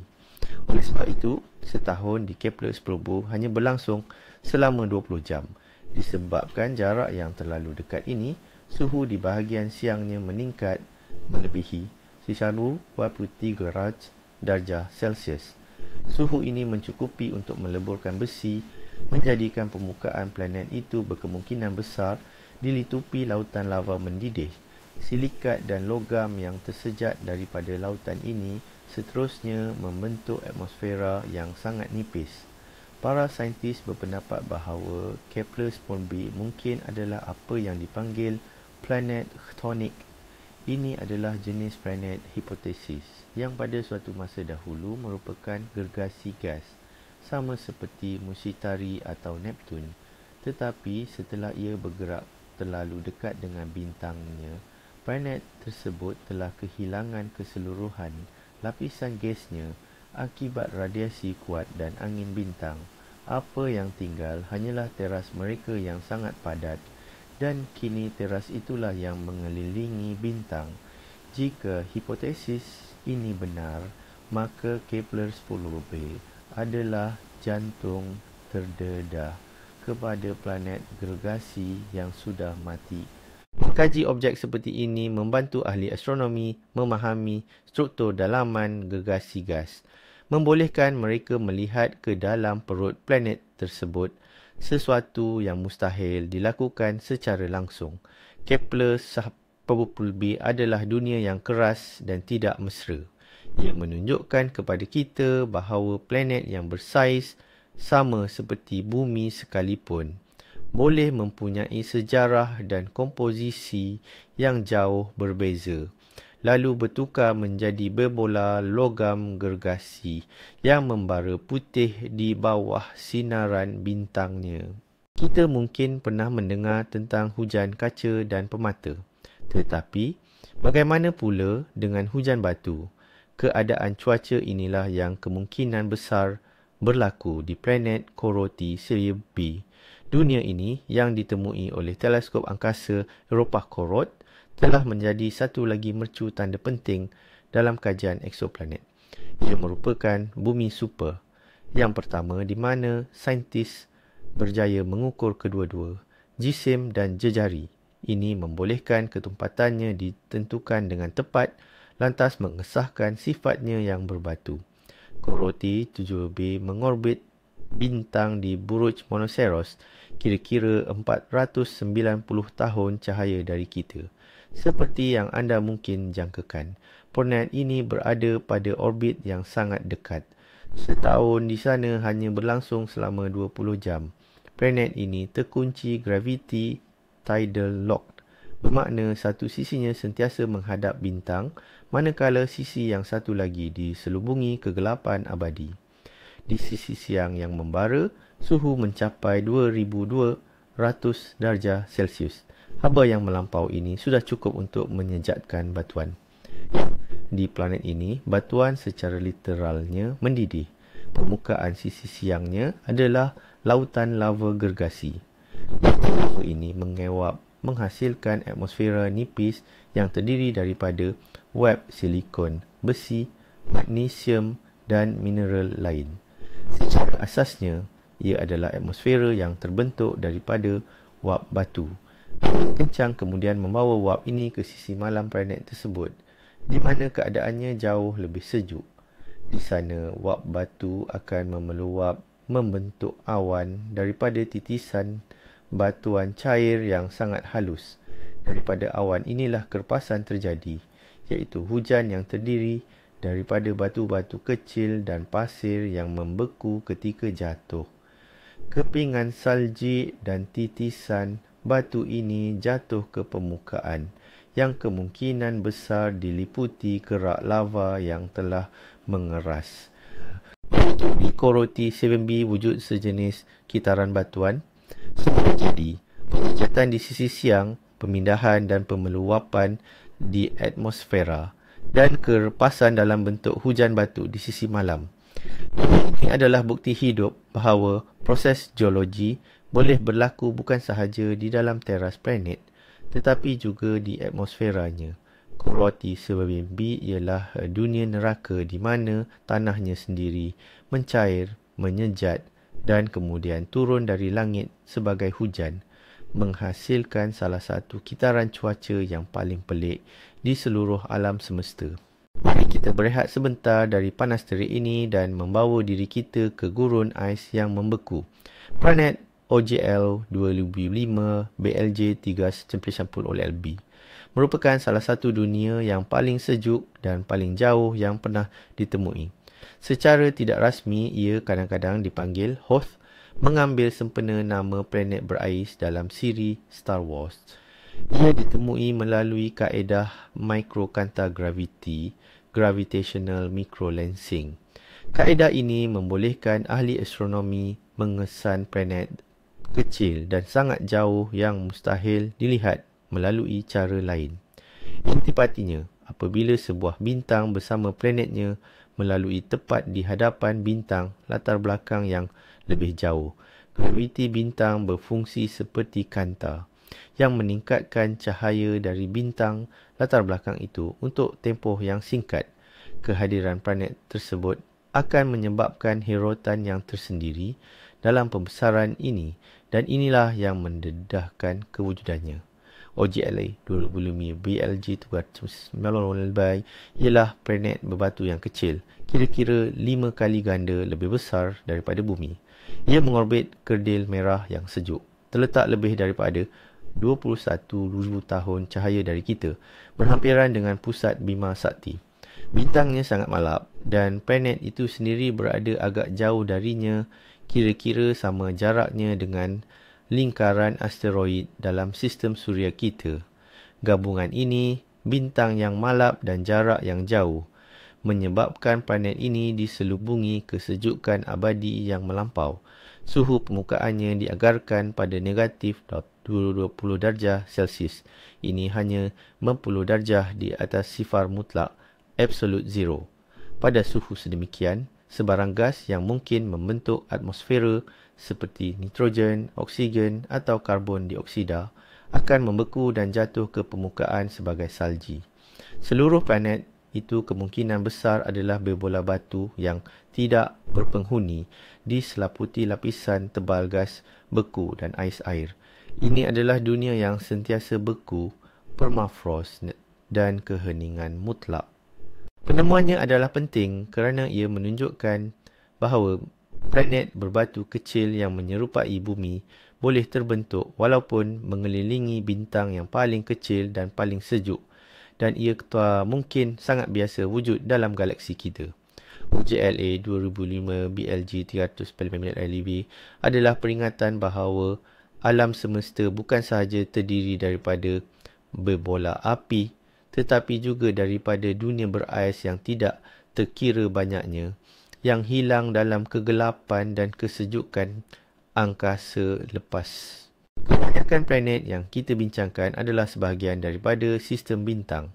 A: Oleh sebab itu, setahun di Kepler 10b hanya berlangsung selama 20 jam. Disebabkan jarak yang terlalu dekat ini, suhu di bahagian siangnya meningkat melebihi 123 darjah Celsius. Suhu ini mencukupi untuk meleburkan besi, menjadikan permukaan planet itu berkemungkinan besar dilitupi lautan lava mendidih. Silikat dan logam yang tersejat daripada lautan ini seterusnya membentuk atmosfera yang sangat nipis. Para saintis berpendapat bahawa Kepler 10b mungkin adalah apa yang dipanggil planet chthonic. Ini adalah jenis planet hipotesis yang pada suatu masa dahulu merupakan gergasi gas, sama seperti Musitari atau Neptun. Tetapi setelah ia bergerak terlalu dekat dengan bintangnya, planet tersebut telah kehilangan keseluruhan lapisan gasnya akibat radiasi kuat dan angin bintang. Apa yang tinggal hanyalah teras mereka yang sangat padat, dan kini teras itulah yang mengelilingi bintang. Jika hipotesis ini benar, maka Kepler 10b adalah jantung terdedah kepada planet gergasi yang sudah mati. Mengkaji objek seperti ini membantu ahli astronomi memahami struktur dalaman gergasi gas, membolehkan mereka melihat ke dalam perut planet tersebut, sesuatu yang mustahil dilakukan secara langsung. Kepler 10b adalah dunia yang keras dan tidak mesra. Ia menunjukkan kepada kita bahawa planet yang bersaiz sama seperti bumi sekalipun boleh mempunyai sejarah dan komposisi yang jauh berbeza, lalu bertukar menjadi berbola logam gergasi yang membara putih di bawah sinaran bintangnya. Kita mungkin pernah mendengar tentang hujan kaca dan permata. Tetapi, bagaimana pula dengan hujan batu? Keadaan cuaca inilah yang kemungkinan besar berlaku di planet Coroti Sirius B. Dunia ini yang ditemui oleh teleskop angkasa Eropah Corot telah menjadi satu lagi mercu tanda penting dalam kajian eksoplanet. Ia merupakan bumi super yang pertama di mana saintis berjaya mengukur kedua-dua jisim dan jejari. Ini membolehkan ketumpatannya ditentukan dengan tepat, lantas mengesahkan sifatnya yang berbatu. Coroti 7b mengorbit bintang di Buruj Monoceros, kira-kira 490 tahun cahaya dari kita. Seperti yang anda mungkin jangkakan, planet ini berada pada orbit yang sangat dekat. Setahun di sana hanya berlangsung selama 20 jam. Planet ini terkunci graviti tidal locked, bermakna satu sisinya sentiasa menghadap bintang, manakala sisi yang satu lagi diselubungi kegelapan abadi. Di sisi siang yang membara, suhu mencapai 2200 darjah Celsius. Haba yang melampau ini sudah cukup untuk menyejatkan batuan. Di planet ini, batuan secara literalnya mendidih. Permukaan sisi siangnya adalah lautan lava gergasi. Lava ini mengewap menghasilkan atmosfera nipis yang terdiri daripada web silikon, besi, magnesium dan mineral lain. Secara asasnya, ia adalah atmosfera yang terbentuk daripada wap batu. Kencang kemudian membawa wap ini ke sisi malam planet tersebut, di mana keadaannya jauh lebih sejuk. Di sana, wap batu akan memeluap membentuk awan daripada titisan batuan cair yang sangat halus. Daripada awan inilah kerpasan terjadi, iaitu hujan yang terdiri daripada batu-batu kecil dan pasir yang membeku ketika jatuh. Kepingan salji dan titisan batu ini jatuh ke permukaan, yang kemungkinan besar diliputi kerak lava yang telah mengeras. Di Koroti 7b wujud sejenis kitaran batuan. Jadi, penghujatan di sisi siang, pemindahan dan pemeluwapan di atmosfera, dan kerpasan dalam bentuk hujan batu di sisi malam. Ini adalah bukti hidup bahawa proses geologi boleh berlaku bukan sahaja di dalam teras planet, tetapi juga di atmosferanya. Koroti 7b ialah dunia neraka di mana tanahnya sendiri mencair, menyejat dan kemudian turun dari langit sebagai hujan, menghasilkan salah satu kitaran cuaca yang paling pelik di seluruh alam semesta. Mari kita berehat sebentar dari panas terik ini dan membawa diri kita ke gurun ais yang membeku. Planet OGL 2005 BLJ 390 OLB merupakan salah satu dunia yang paling sejuk dan paling jauh yang pernah ditemui. Secara tidak rasmi, ia kadang-kadang dipanggil Hoth, mengambil sempena nama planet berais dalam siri Star Wars. Ia ditemui melalui kaedah microcantagravity, gravitational microlensing. Kaedah ini membolehkan ahli astronomi mengesan planet kecil dan sangat jauh yang mustahil dilihat melalui cara lain. Intipatinya, apabila sebuah bintang bersama planetnya melalui tepat di hadapan bintang latar belakang yang lebih jauh, graviti bintang berfungsi seperti kanta yang meningkatkan cahaya dari bintang latar belakang itu untuk tempoh yang singkat. Kehadiran planet tersebut akan menyebabkan herotan yang tersendiri dalam pembesaran ini, dan inilah yang mendedahkan kewujudannya. OGLA 2005 BLJ 390 ialah planet berbatu yang kecil, kira-kira 5 kali ganda lebih besar daripada bumi. Ia mengorbit kerdil merah yang sejuk, terletak lebih daripada 21,000 tahun cahaya dari kita, berhampiran dengan pusat Bima Sakti. Bintangnya sangat malap dan planet itu sendiri berada agak jauh darinya, kira-kira sama jaraknya dengan lingkaran asteroid dalam sistem suria kita. Gabungan ini, bintang yang malap dan jarak yang jauh, menyebabkan planet ini diselubungi kesejukan abadi yang melampau. Suhu permukaannya diagarkan pada negatif 20 darjah Celsius. Ini hanya 40 darjah di atas sifar mutlak, absolute zero. Pada suhu sedemikian, sebarang gas yang mungkin membentuk atmosfera seperti nitrogen, oksigen atau karbon dioksida akan membeku dan jatuh ke permukaan sebagai salji. Seluruh planet itu kemungkinan besar adalah berbola batu yang tidak berpenghuni diselaputi lapisan tebal gas beku dan ais air. Ini adalah dunia yang sentiasa beku, permafrost dan keheningan mutlak. Penemuannya adalah penting kerana ia menunjukkan bahawa planet berbatu kecil yang menyerupai bumi boleh terbentuk walaupun mengelilingi bintang yang paling kecil dan paling sejuk, dan ia mungkin sangat biasa wujud dalam galaksi kita. OGLA 2005 BLG 390 LEB adalah peringatan bahawa alam semesta bukan sahaja terdiri daripada berbola api, tetapi juga daripada dunia berais yang tidak terkira banyaknya, yang hilang dalam kegelapan dan kesejukan angkasa lepas. Kebanyakan planet yang kita bincangkan adalah sebahagian daripada sistem bintang.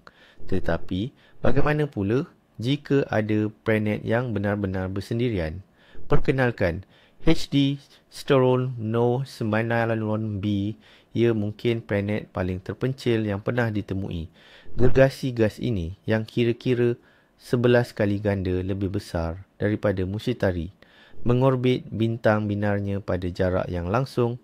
A: Tetapi, bagaimana pula jika ada planet yang benar-benar bersendirian? Perkenalkan, HD Stron No 98b, ia mungkin planet paling terpencil yang pernah ditemui. Gergasi gas ini yang kira-kira 11 kali ganda lebih besar daripada Musytari, mengorbit bintang binarnya pada jarak yang langsung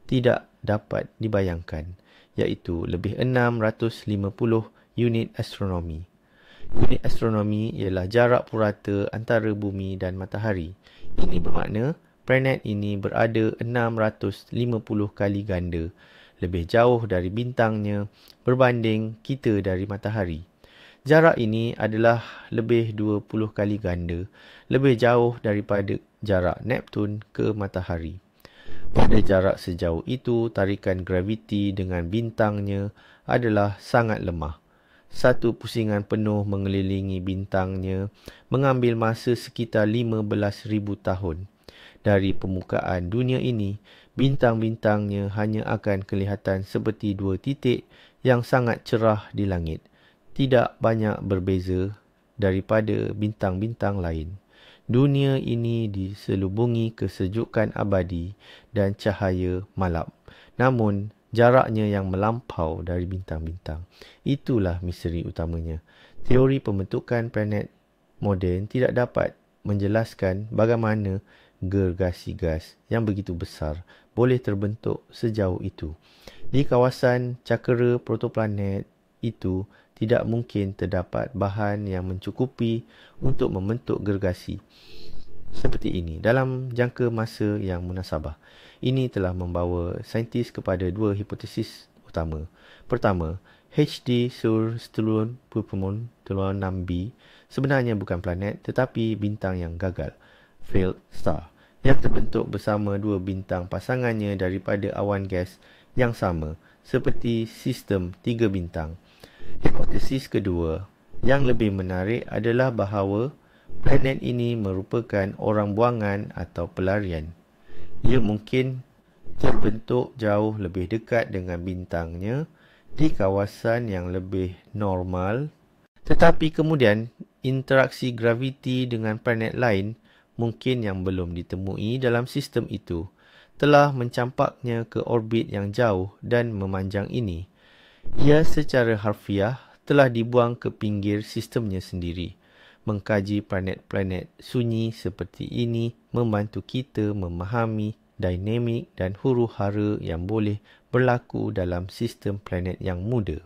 A: tidak dapat dibayangkan, iaitu lebih 650 unit astronomi. Unit astronomi ialah jarak purata antara bumi dan matahari. Ini bermakna planet ini berada 650 kali ganda lebih jauh dari bintangnya berbanding kita dari matahari. Jarak ini adalah lebih 20 kali ganda lebih jauh daripada jarak Neptun ke matahari. Pada jarak sejauh itu, tarikan graviti dengan bintangnya adalah sangat lemah. Satu pusingan penuh mengelilingi bintangnya mengambil masa sekitar 15,000 tahun. Dari permukaan dunia ini, bintang-bintangnya hanya akan kelihatan seperti dua titik yang sangat cerah di langit. Tidak banyak berbeza daripada bintang-bintang lain. Dunia ini diselubungi kesejukan abadi dan cahaya malam. Namun, jaraknya yang melampau dari bintang-bintang. Itulah misteri utamanya. Teori pembentukan planet moden tidak dapat menjelaskan bagaimana gergasi gas yang begitu besar boleh terbentuk sejauh itu. Di kawasan cakera protoplanet itu tidak mungkin terdapat bahan yang mencukupi untuk membentuk gergasi seperti ini dalam jangka masa yang munasabah. Ini telah membawa saintis kepada dua hipotesis utama. Pertama, HD Sur-Stron 6b sebenarnya bukan planet tetapi bintang yang gagal, failed star, yang terbentuk bersama dua bintang pasangannya daripada awan gas yang sama, seperti sistem tiga bintang. Hipotesis kedua, yang lebih menarik adalah bahawa planet ini merupakan orang buangan atau pelarian. Ia mungkin terbentuk jauh lebih dekat dengan bintangnya di kawasan yang lebih normal, tetapi kemudian interaksi graviti dengan planet lain mungkin yang belum ditemui dalam sistem itu telah mencampaknya ke orbit yang jauh dan memanjang ini. Ia secara harfiah telah dibuang ke pinggir sistemnya sendiri. Mengkaji planet-planet sunyi seperti ini membantu kita memahami dinamik dan huru-hara yang boleh berlaku dalam sistem planet yang muda.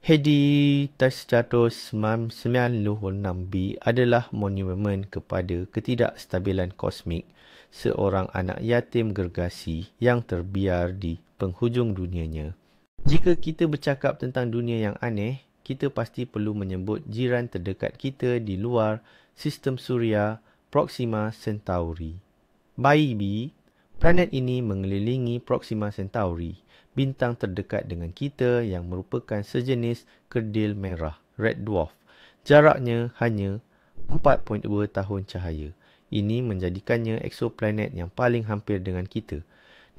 A: Hedyastos 96b adalah monumen kepada ketidakstabilan kosmik, seorang anak yatim gergasi yang terbiar di penghujung dunianya. Jika kita bercakap tentang dunia yang aneh, kita pasti perlu menyebut jiran terdekat kita di luar sistem suria, Proxima Centauri. Baby, planet ini mengelilingi Proxima Centauri, bintang terdekat dengan kita yang merupakan sejenis kerdil merah, red dwarf. Jaraknya hanya 4.2 tahun cahaya. Ini menjadikannya eksoplanet yang paling hampir dengan kita.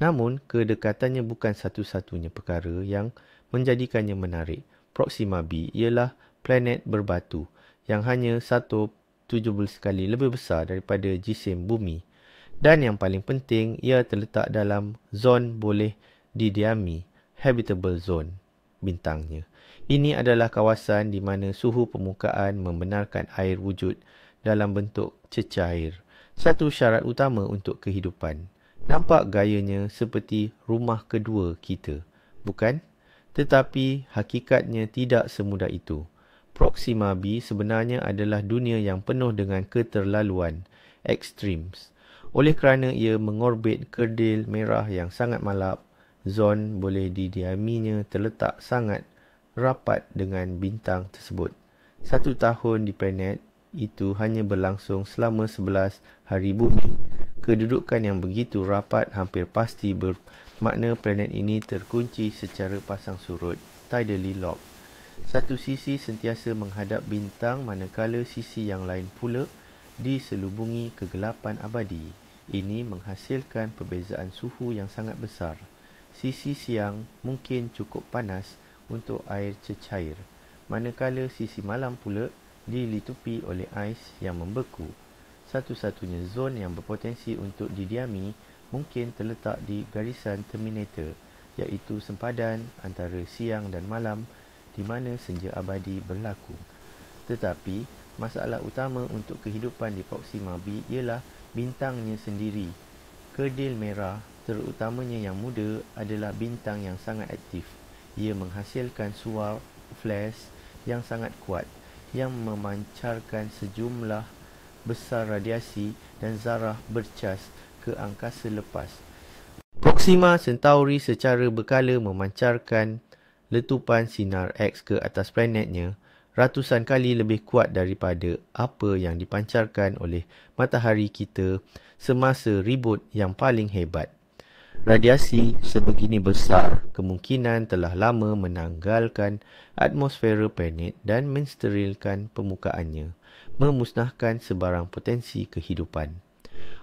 A: Namun, kedekatannya bukan satu-satunya perkara yang menjadikannya menarik. Proxima b ialah planet berbatu yang hanya 1/17 kali lebih besar daripada jisim bumi. Dan yang paling penting, ia terletak dalam zon boleh didiami, habitable zone, bintangnya. Ini adalah kawasan di mana suhu permukaan membenarkan air wujud dalam bentuk cecair. Satu syarat utama untuk kehidupan. Nampak gayanya seperti rumah kedua kita, bukan? Tetapi hakikatnya tidak semudah itu. Proxima b sebenarnya adalah dunia yang penuh dengan keterlaluan, extremes. Oleh kerana ia mengorbit kerdil merah yang sangat malap, zon boleh didiaminya terletak sangat rapat dengan bintang tersebut. 1 tahun di planet itu hanya berlangsung selama 11 hari bumi. Kedudukan yang begitu rapat hampir pasti bermakna planet ini terkunci secara pasang surut, tidally locked. Satu sisi sentiasa menghadap bintang manakala sisi yang lain pula diselubungi kegelapan abadi. Ini menghasilkan perbezaan suhu yang sangat besar. Sisi siang mungkin cukup panas untuk air cecair, manakala sisi malam pula dilitupi oleh ais yang membeku. Satu-satunya zon yang berpotensi untuk didiami mungkin terletak di garisan terminator, iaitu sempadan antara siang dan malam di mana senja abadi berlaku. Tetapi, masalah utama untuk kehidupan di Proxima b ialah bintangnya sendiri. Kerdil merah, terutamanya yang muda, adalah bintang yang sangat aktif. Ia menghasilkan suar flash yang sangat kuat yang memancarkan sejumlah besar radiasi dan zarah bercas ke angkasa lepas. Proxima Centauri secara berkala memancarkan letupan sinar X ke atas planetnya ratusan kali lebih kuat daripada apa yang dipancarkan oleh matahari kita semasa ribut yang paling hebat. Radiasi sebegini besar kemungkinan telah lama menanggalkan atmosfera planet dan mensterilkan permukaannya, memusnahkan sebarang potensi kehidupan.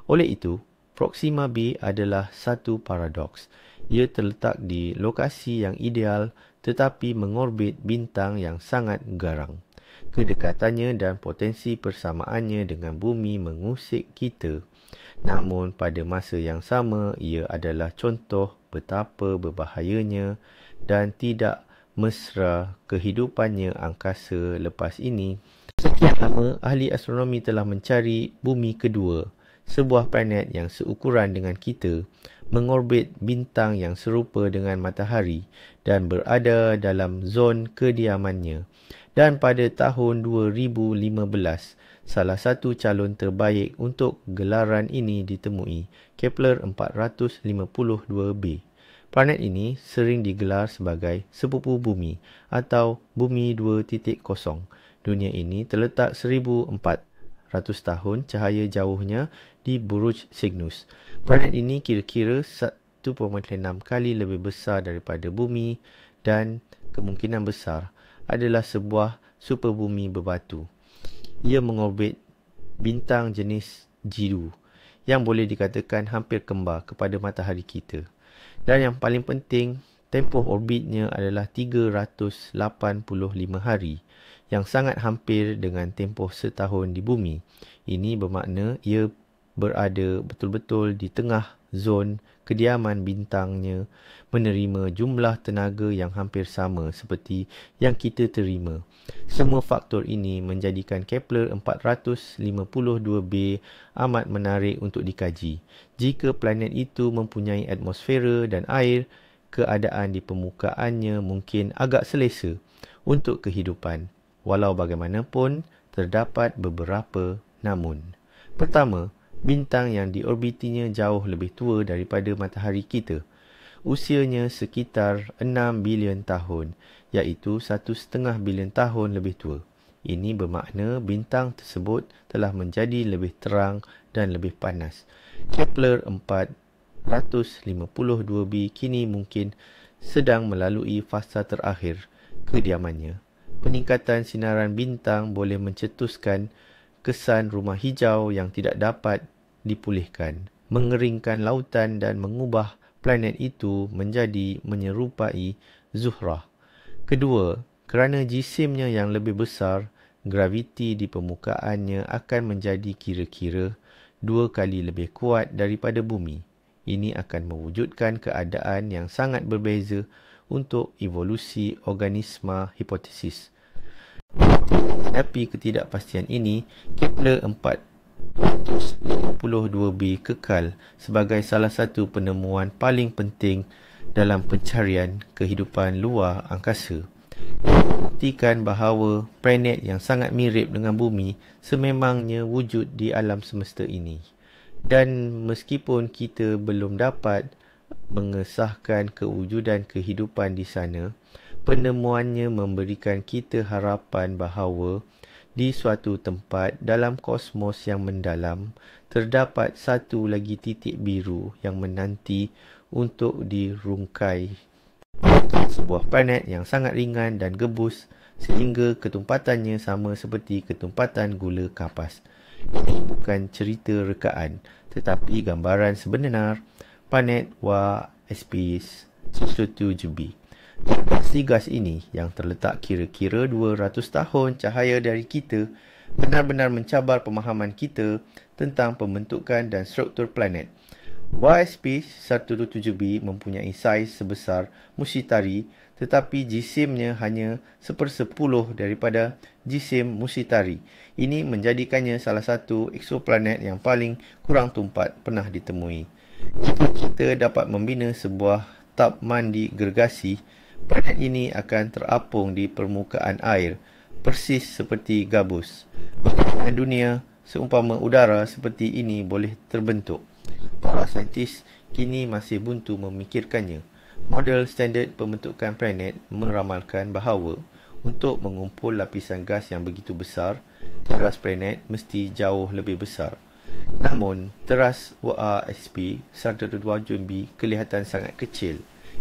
A: Oleh itu, Proxima b adalah satu paradoks. Ia terletak di lokasi yang ideal tetapi mengorbit bintang yang sangat garang. Kedekatannya dan potensi persamaannya dengan bumi mengusik kita. Namun pada masa yang sama, ia adalah contoh betapa berbahayanya dan tidak mesra kehidupannya angkasa lepas ini. Sekian lama, ahli astronomi telah mencari bumi kedua, sebuah planet yang seukuran dengan kita, mengorbit bintang yang serupa dengan matahari dan berada dalam zon kediamannya. Dan pada tahun 2015, salah satu calon terbaik untuk gelaran ini ditemui, Kepler 452b. Planet ini sering digelar sebagai sepupu bumi atau Bumi 2.0. Dunia ini terletak 1,400 tahun cahaya jauhnya di Buruj Cygnus. Planet ini kira-kira 1.6 kali lebih besar daripada bumi dan kemungkinan besar adalah sebuah superbumi berbatu. Ia mengorbit bintang jenis G2 yang boleh dikatakan hampir kembar kepada matahari kita. Dan yang paling penting, tempoh orbitnya adalah 385 hari, yang sangat hampir dengan tempoh setahun di bumi. Ini bermakna ia berada betul-betul di tengah zon kediaman bintangnya, menerima jumlah tenaga yang hampir sama seperti yang kita terima. Semua faktor ini menjadikan Kepler 452b amat menarik untuk dikaji. Jika planet itu mempunyai atmosfera dan air, keadaan di permukaannya mungkin agak selesa untuk kehidupan. Walau bagaimanapun, terdapat beberapa namun. Pertama, bintang yang diorbitinya jauh lebih tua daripada matahari kita. Usianya sekitar 6 bilion tahun, iaitu 1,5 bilion tahun lebih tua. Ini bermakna bintang tersebut telah menjadi lebih terang dan lebih panas. Kepler 452b kini mungkin sedang melalui fasa terakhir kediamannya. Peningkatan sinaran bintang boleh mencetuskan kesan rumah hijau yang tidak dapat dipulihkan, mengeringkan lautan dan mengubah planet itu menjadi menyerupai Zuhrah. Kedua, kerana jisimnya yang lebih besar, graviti di permukaannya akan menjadi kira-kira 2 kali lebih kuat daripada bumi. Ini akan mewujudkan keadaan yang sangat berbeza untuk evolusi organisma hipotesis. Tapi ketidakpastian ini, Kepler 452b kekal sebagai salah satu penemuan paling penting dalam pencarian kehidupan luar angkasa. Membuktikan bahawa planet yang sangat mirip dengan bumi sememangnya wujud di alam semesta ini. Dan meskipun kita belum dapat mengesahkan kewujudan kehidupan di sana, penemuannya memberikan kita harapan bahawa di suatu tempat dalam kosmos yang mendalam terdapat satu lagi titik biru yang menanti untuk dirungkai. sebuah planet yang sangat ringan dan gebus sehingga ketumpatannya sama seperti ketumpatan gula kapas. Ini bukan cerita rekaan, tetapi gambaran sebenar planet WSP 127b. Galaksi gas ini yang terletak kira-kira 200 tahun cahaya dari kita benar-benar mencabar pemahaman kita tentang pembentukan dan struktur planet. WSP 127b mempunyai saiz sebesar Musytari, tetapi jisimnya hanya 1/10 daripada jisim Musytari. Ini menjadikannya salah satu eksoplanet yang paling kurang tumpat pernah ditemui. Jika kita dapat membina sebuah tap mandi gergasi, planet ini akan terapung di permukaan air, persis seperti gabus. Bagaimana dunia seumpama udara seperti ini boleh terbentuk? Para saintis kini masih buntu memikirkannya. Model standard pembentukan planet meramalkan bahawa untuk mengumpul lapisan gas yang begitu besar, teras planet mesti jauh lebih besar. Namun, teras WSP 127b kelihatan sangat kecil.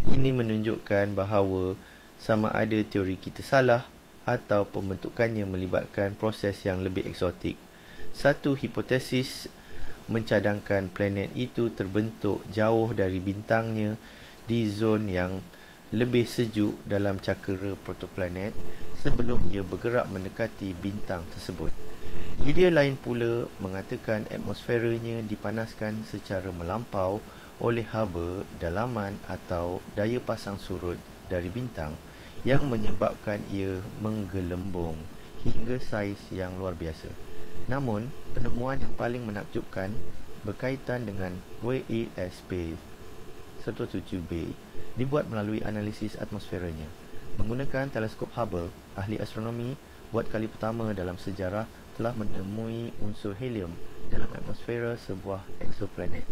A: Ini menunjukkan bahawa sama ada teori kita salah atau pembentukannya melibatkan proses yang lebih eksotik. Satu hipotesis mencadangkan planet itu terbentuk jauh dari bintangnya di zon yang lebih sejuk dalam cakera protoplanet sebelum ia bergerak mendekati bintang tersebut. Idea lain pula mengatakan atmosferanya dipanaskan secara melampau oleh haba dalaman atau daya pasang surut dari bintang yang menyebabkan ia menggelembung hingga saiz yang luar biasa. Namun, penemuan yang paling menakjubkan berkaitan dengan WSP 127b dibuat melalui analisis atmosferanya. Menggunakan teleskop Hubble, ahli astronomi buat kali pertama dalam sejarah telah menemui unsur helium dalam atmosfera sebuah eksoplanet.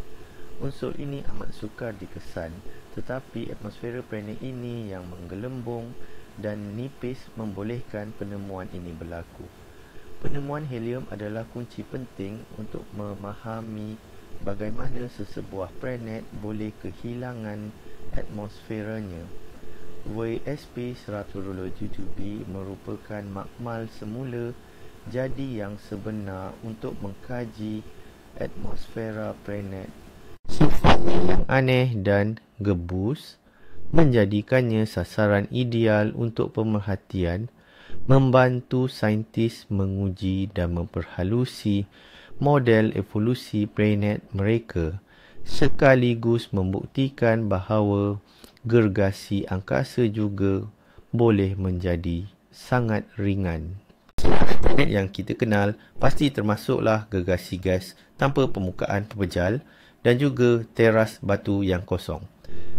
A: Unsur ini amat sukar dikesan, tetapi atmosfera planet ini yang menggelembung dan nipis membolehkan penemuan ini berlaku. Penemuan helium adalah kunci penting untuk memahami bagaimana sesebuah planet boleh kehilangan atmosferanya. WSP 127b merupakan makmal semula jadi yang sebenar untuk mengkaji atmosfera planet. Sifatnya yang aneh dan gebus menjadikannya sasaran ideal untuk pemerhatian, membantu saintis menguji dan memperhalusi model evolusi planet mereka, sekaligus membuktikan bahawa gergasi angkasa juga boleh menjadi sangat ringan. Planet yang kita kenal pasti termasuklah gergasi gas tanpa permukaan pepejal dan juga teras batu yang kosong.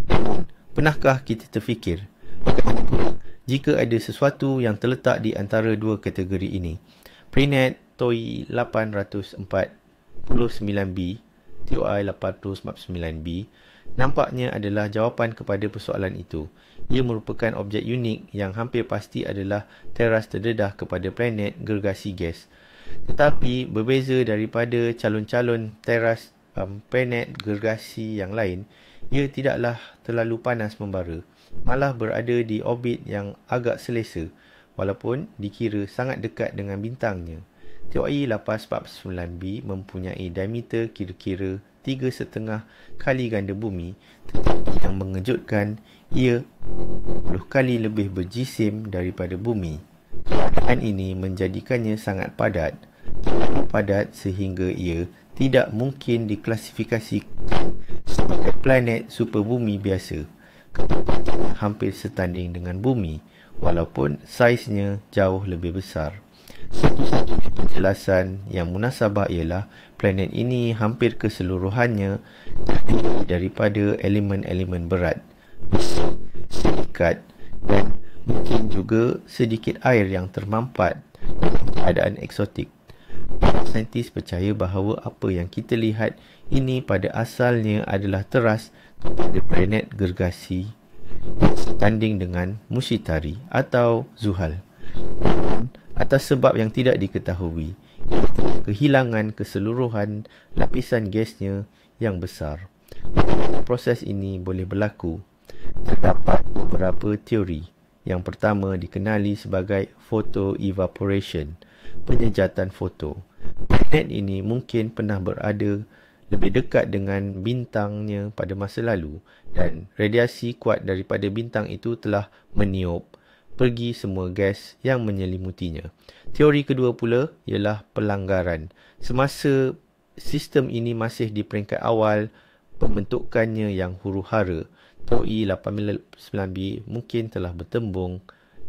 A: Namun, pernahkah kita terfikir bagaimana pula jika ada sesuatu yang terletak di antara dua kategori ini? Planet TOI 849b, TOI 849b nampaknya adalah jawapan kepada persoalan itu. Ia merupakan objek unik yang hampir pasti adalah teras terdedah kepada planet gergasi gas. Tetapi berbeza daripada calon-calon teras planet gergasi yang lain, ia tidaklah terlalu panas membara, malah berada di orbit yang agak selesa walaupun dikira sangat dekat dengan bintangnya. TOI 849b mempunyai diameter kira-kira 3,5 kali ganda bumi, tetapi yang mengejutkan, ia 10 kali lebih berjisim daripada bumi. Keadaan ini menjadikannya sangat padat sehingga ia tidak mungkin diklasifikasi sebagai planet superbumi biasa. Ketebalannya hampir setanding dengan bumi, walaupun saiznya jauh lebih besar. Satu-satunya penjelasan yang munasabah ialah planet ini hampir keseluruhannya terdiri daripada elemen-elemen berat, besi, silikat dan mungkin juga sedikit air yang termampat dalam keadaan eksotik. Saintis percaya bahawa apa yang kita lihat ini pada asalnya adalah teras kepada planet gergasi yang setanding dengan Musytari atau Zuhal. Atas sebab yang tidak diketahui, kehilangan keseluruhan lapisan gasnya yang besar. Proses ini boleh berlaku. Terdapat beberapa teori. Yang pertama dikenali sebagai photoevaporation, penyejatan foto. Planet ini mungkin pernah berada lebih dekat dengan bintangnya pada masa lalu dan radiasi kuat daripada bintang itu telah meniup pergi semua gas yang menyelimutinya. Teori kedua pula ialah pelanggaran. Semasa sistem ini masih di peringkat awal pembentukannya yang huru-hara, TOI 899b mungkin telah bertembung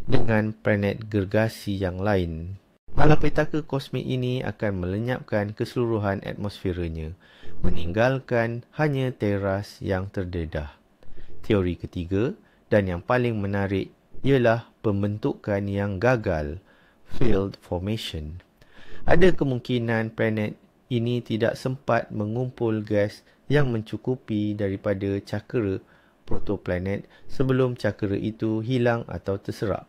A: dengan planet gergasi yang lain. Malapetaka kosmik ini akan melenyapkan keseluruhan atmosferanya, meninggalkan hanya teras yang terdedah. Teori ketiga dan yang paling menarik ialah pembentukan yang gagal, failed formation. Ada kemungkinan planet ini tidak sempat mengumpul gas yang mencukupi daripada cakera protoplanet sebelum cakera itu hilang atau terserak.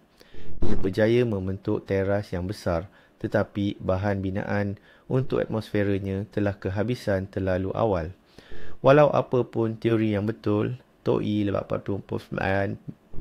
A: Ia berjaya membentuk teras yang besar, tetapi bahan binaan untuk atmosferanya telah kehabisan terlalu awal. Walau apa pun teori yang betul, TOI 899b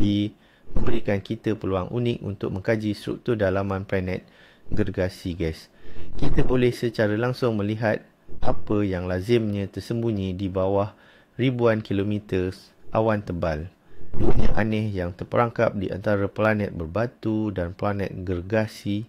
A: memberikan kita peluang unik untuk mengkaji struktur dalaman planet gergasi gas. Kita boleh secara langsung melihat apa yang lazimnya tersembunyi di bawah ribuan kilometer awan tebal. Dunia aneh yang terperangkap di antara planet berbatu dan planet gergasi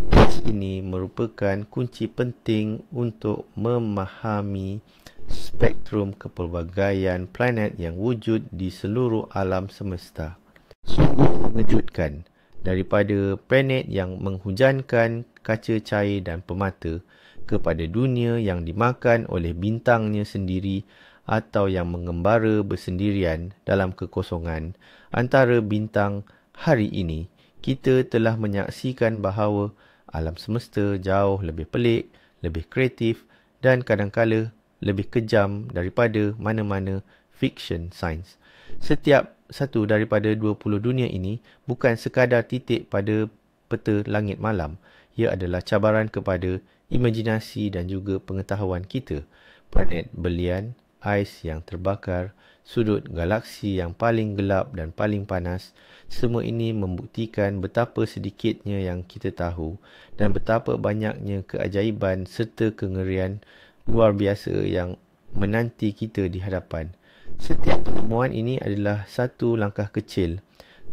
A: gas ini merupakan kunci penting untuk memahami spektrum kepelbagaian planet yang wujud di seluruh alam semesta. Sungguh mengejutkan, daripada planet yang menghujankan kaca cair dan permata kepada dunia yang dimakan oleh bintangnya sendiri atau yang mengembara bersendirian dalam kekosongan antara bintang. Hari ini kita telah menyaksikan bahawa alam semesta jauh lebih pelik, lebih kreatif dan kadang-kala lebih kejam daripada mana-mana fiksyen sains. Setiap satu daripada 20 dunia ini bukan sekadar titik pada peta langit malam. Ia adalah cabaran kepada imajinasi dan juga pengetahuan kita. Planet berlian, ais yang terbakar, sudut galaksi yang paling gelap dan paling panas, semua ini membuktikan betapa sedikitnya yang kita tahu dan betapa banyaknya keajaiban serta kengerian luar biasa yang menanti kita di hadapan. Setiap penemuan ini adalah satu langkah kecil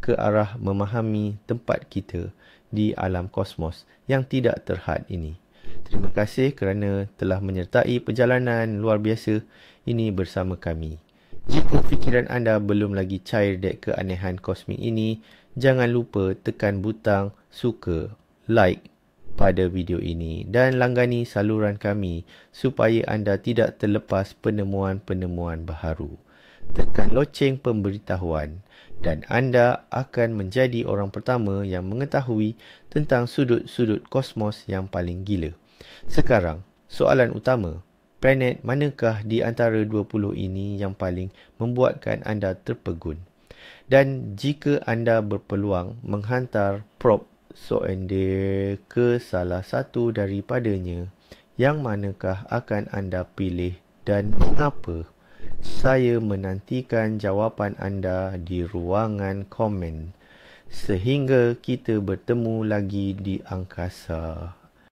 A: ke arah memahami tempat kita di alam kosmos yang tidak terhad ini. Terima kasih kerana telah menyertai perjalanan luar biasa ini bersama kami. Jika fikiran anda belum lagi cair dek keanehan kosmik ini, jangan lupa tekan butang suka, like pada video ini dan langgani saluran kami supaya anda tidak terlepas penemuan-penemuan baharu. Tekan loceng pemberitahuan dan anda akan menjadi orang pertama yang mengetahui tentang sudut-sudut kosmos yang paling gila. Sekarang, soalan utama. Planet manakah di antara 20 ini yang paling membuatkan anda terpegun? Dan jika anda berpeluang menghantar probe sonde ke salah satu daripadanya, yang manakah akan anda pilih dan mengapa? Saya menantikan jawapan anda di ruangan komen. Sehingga kita bertemu lagi di angkasa.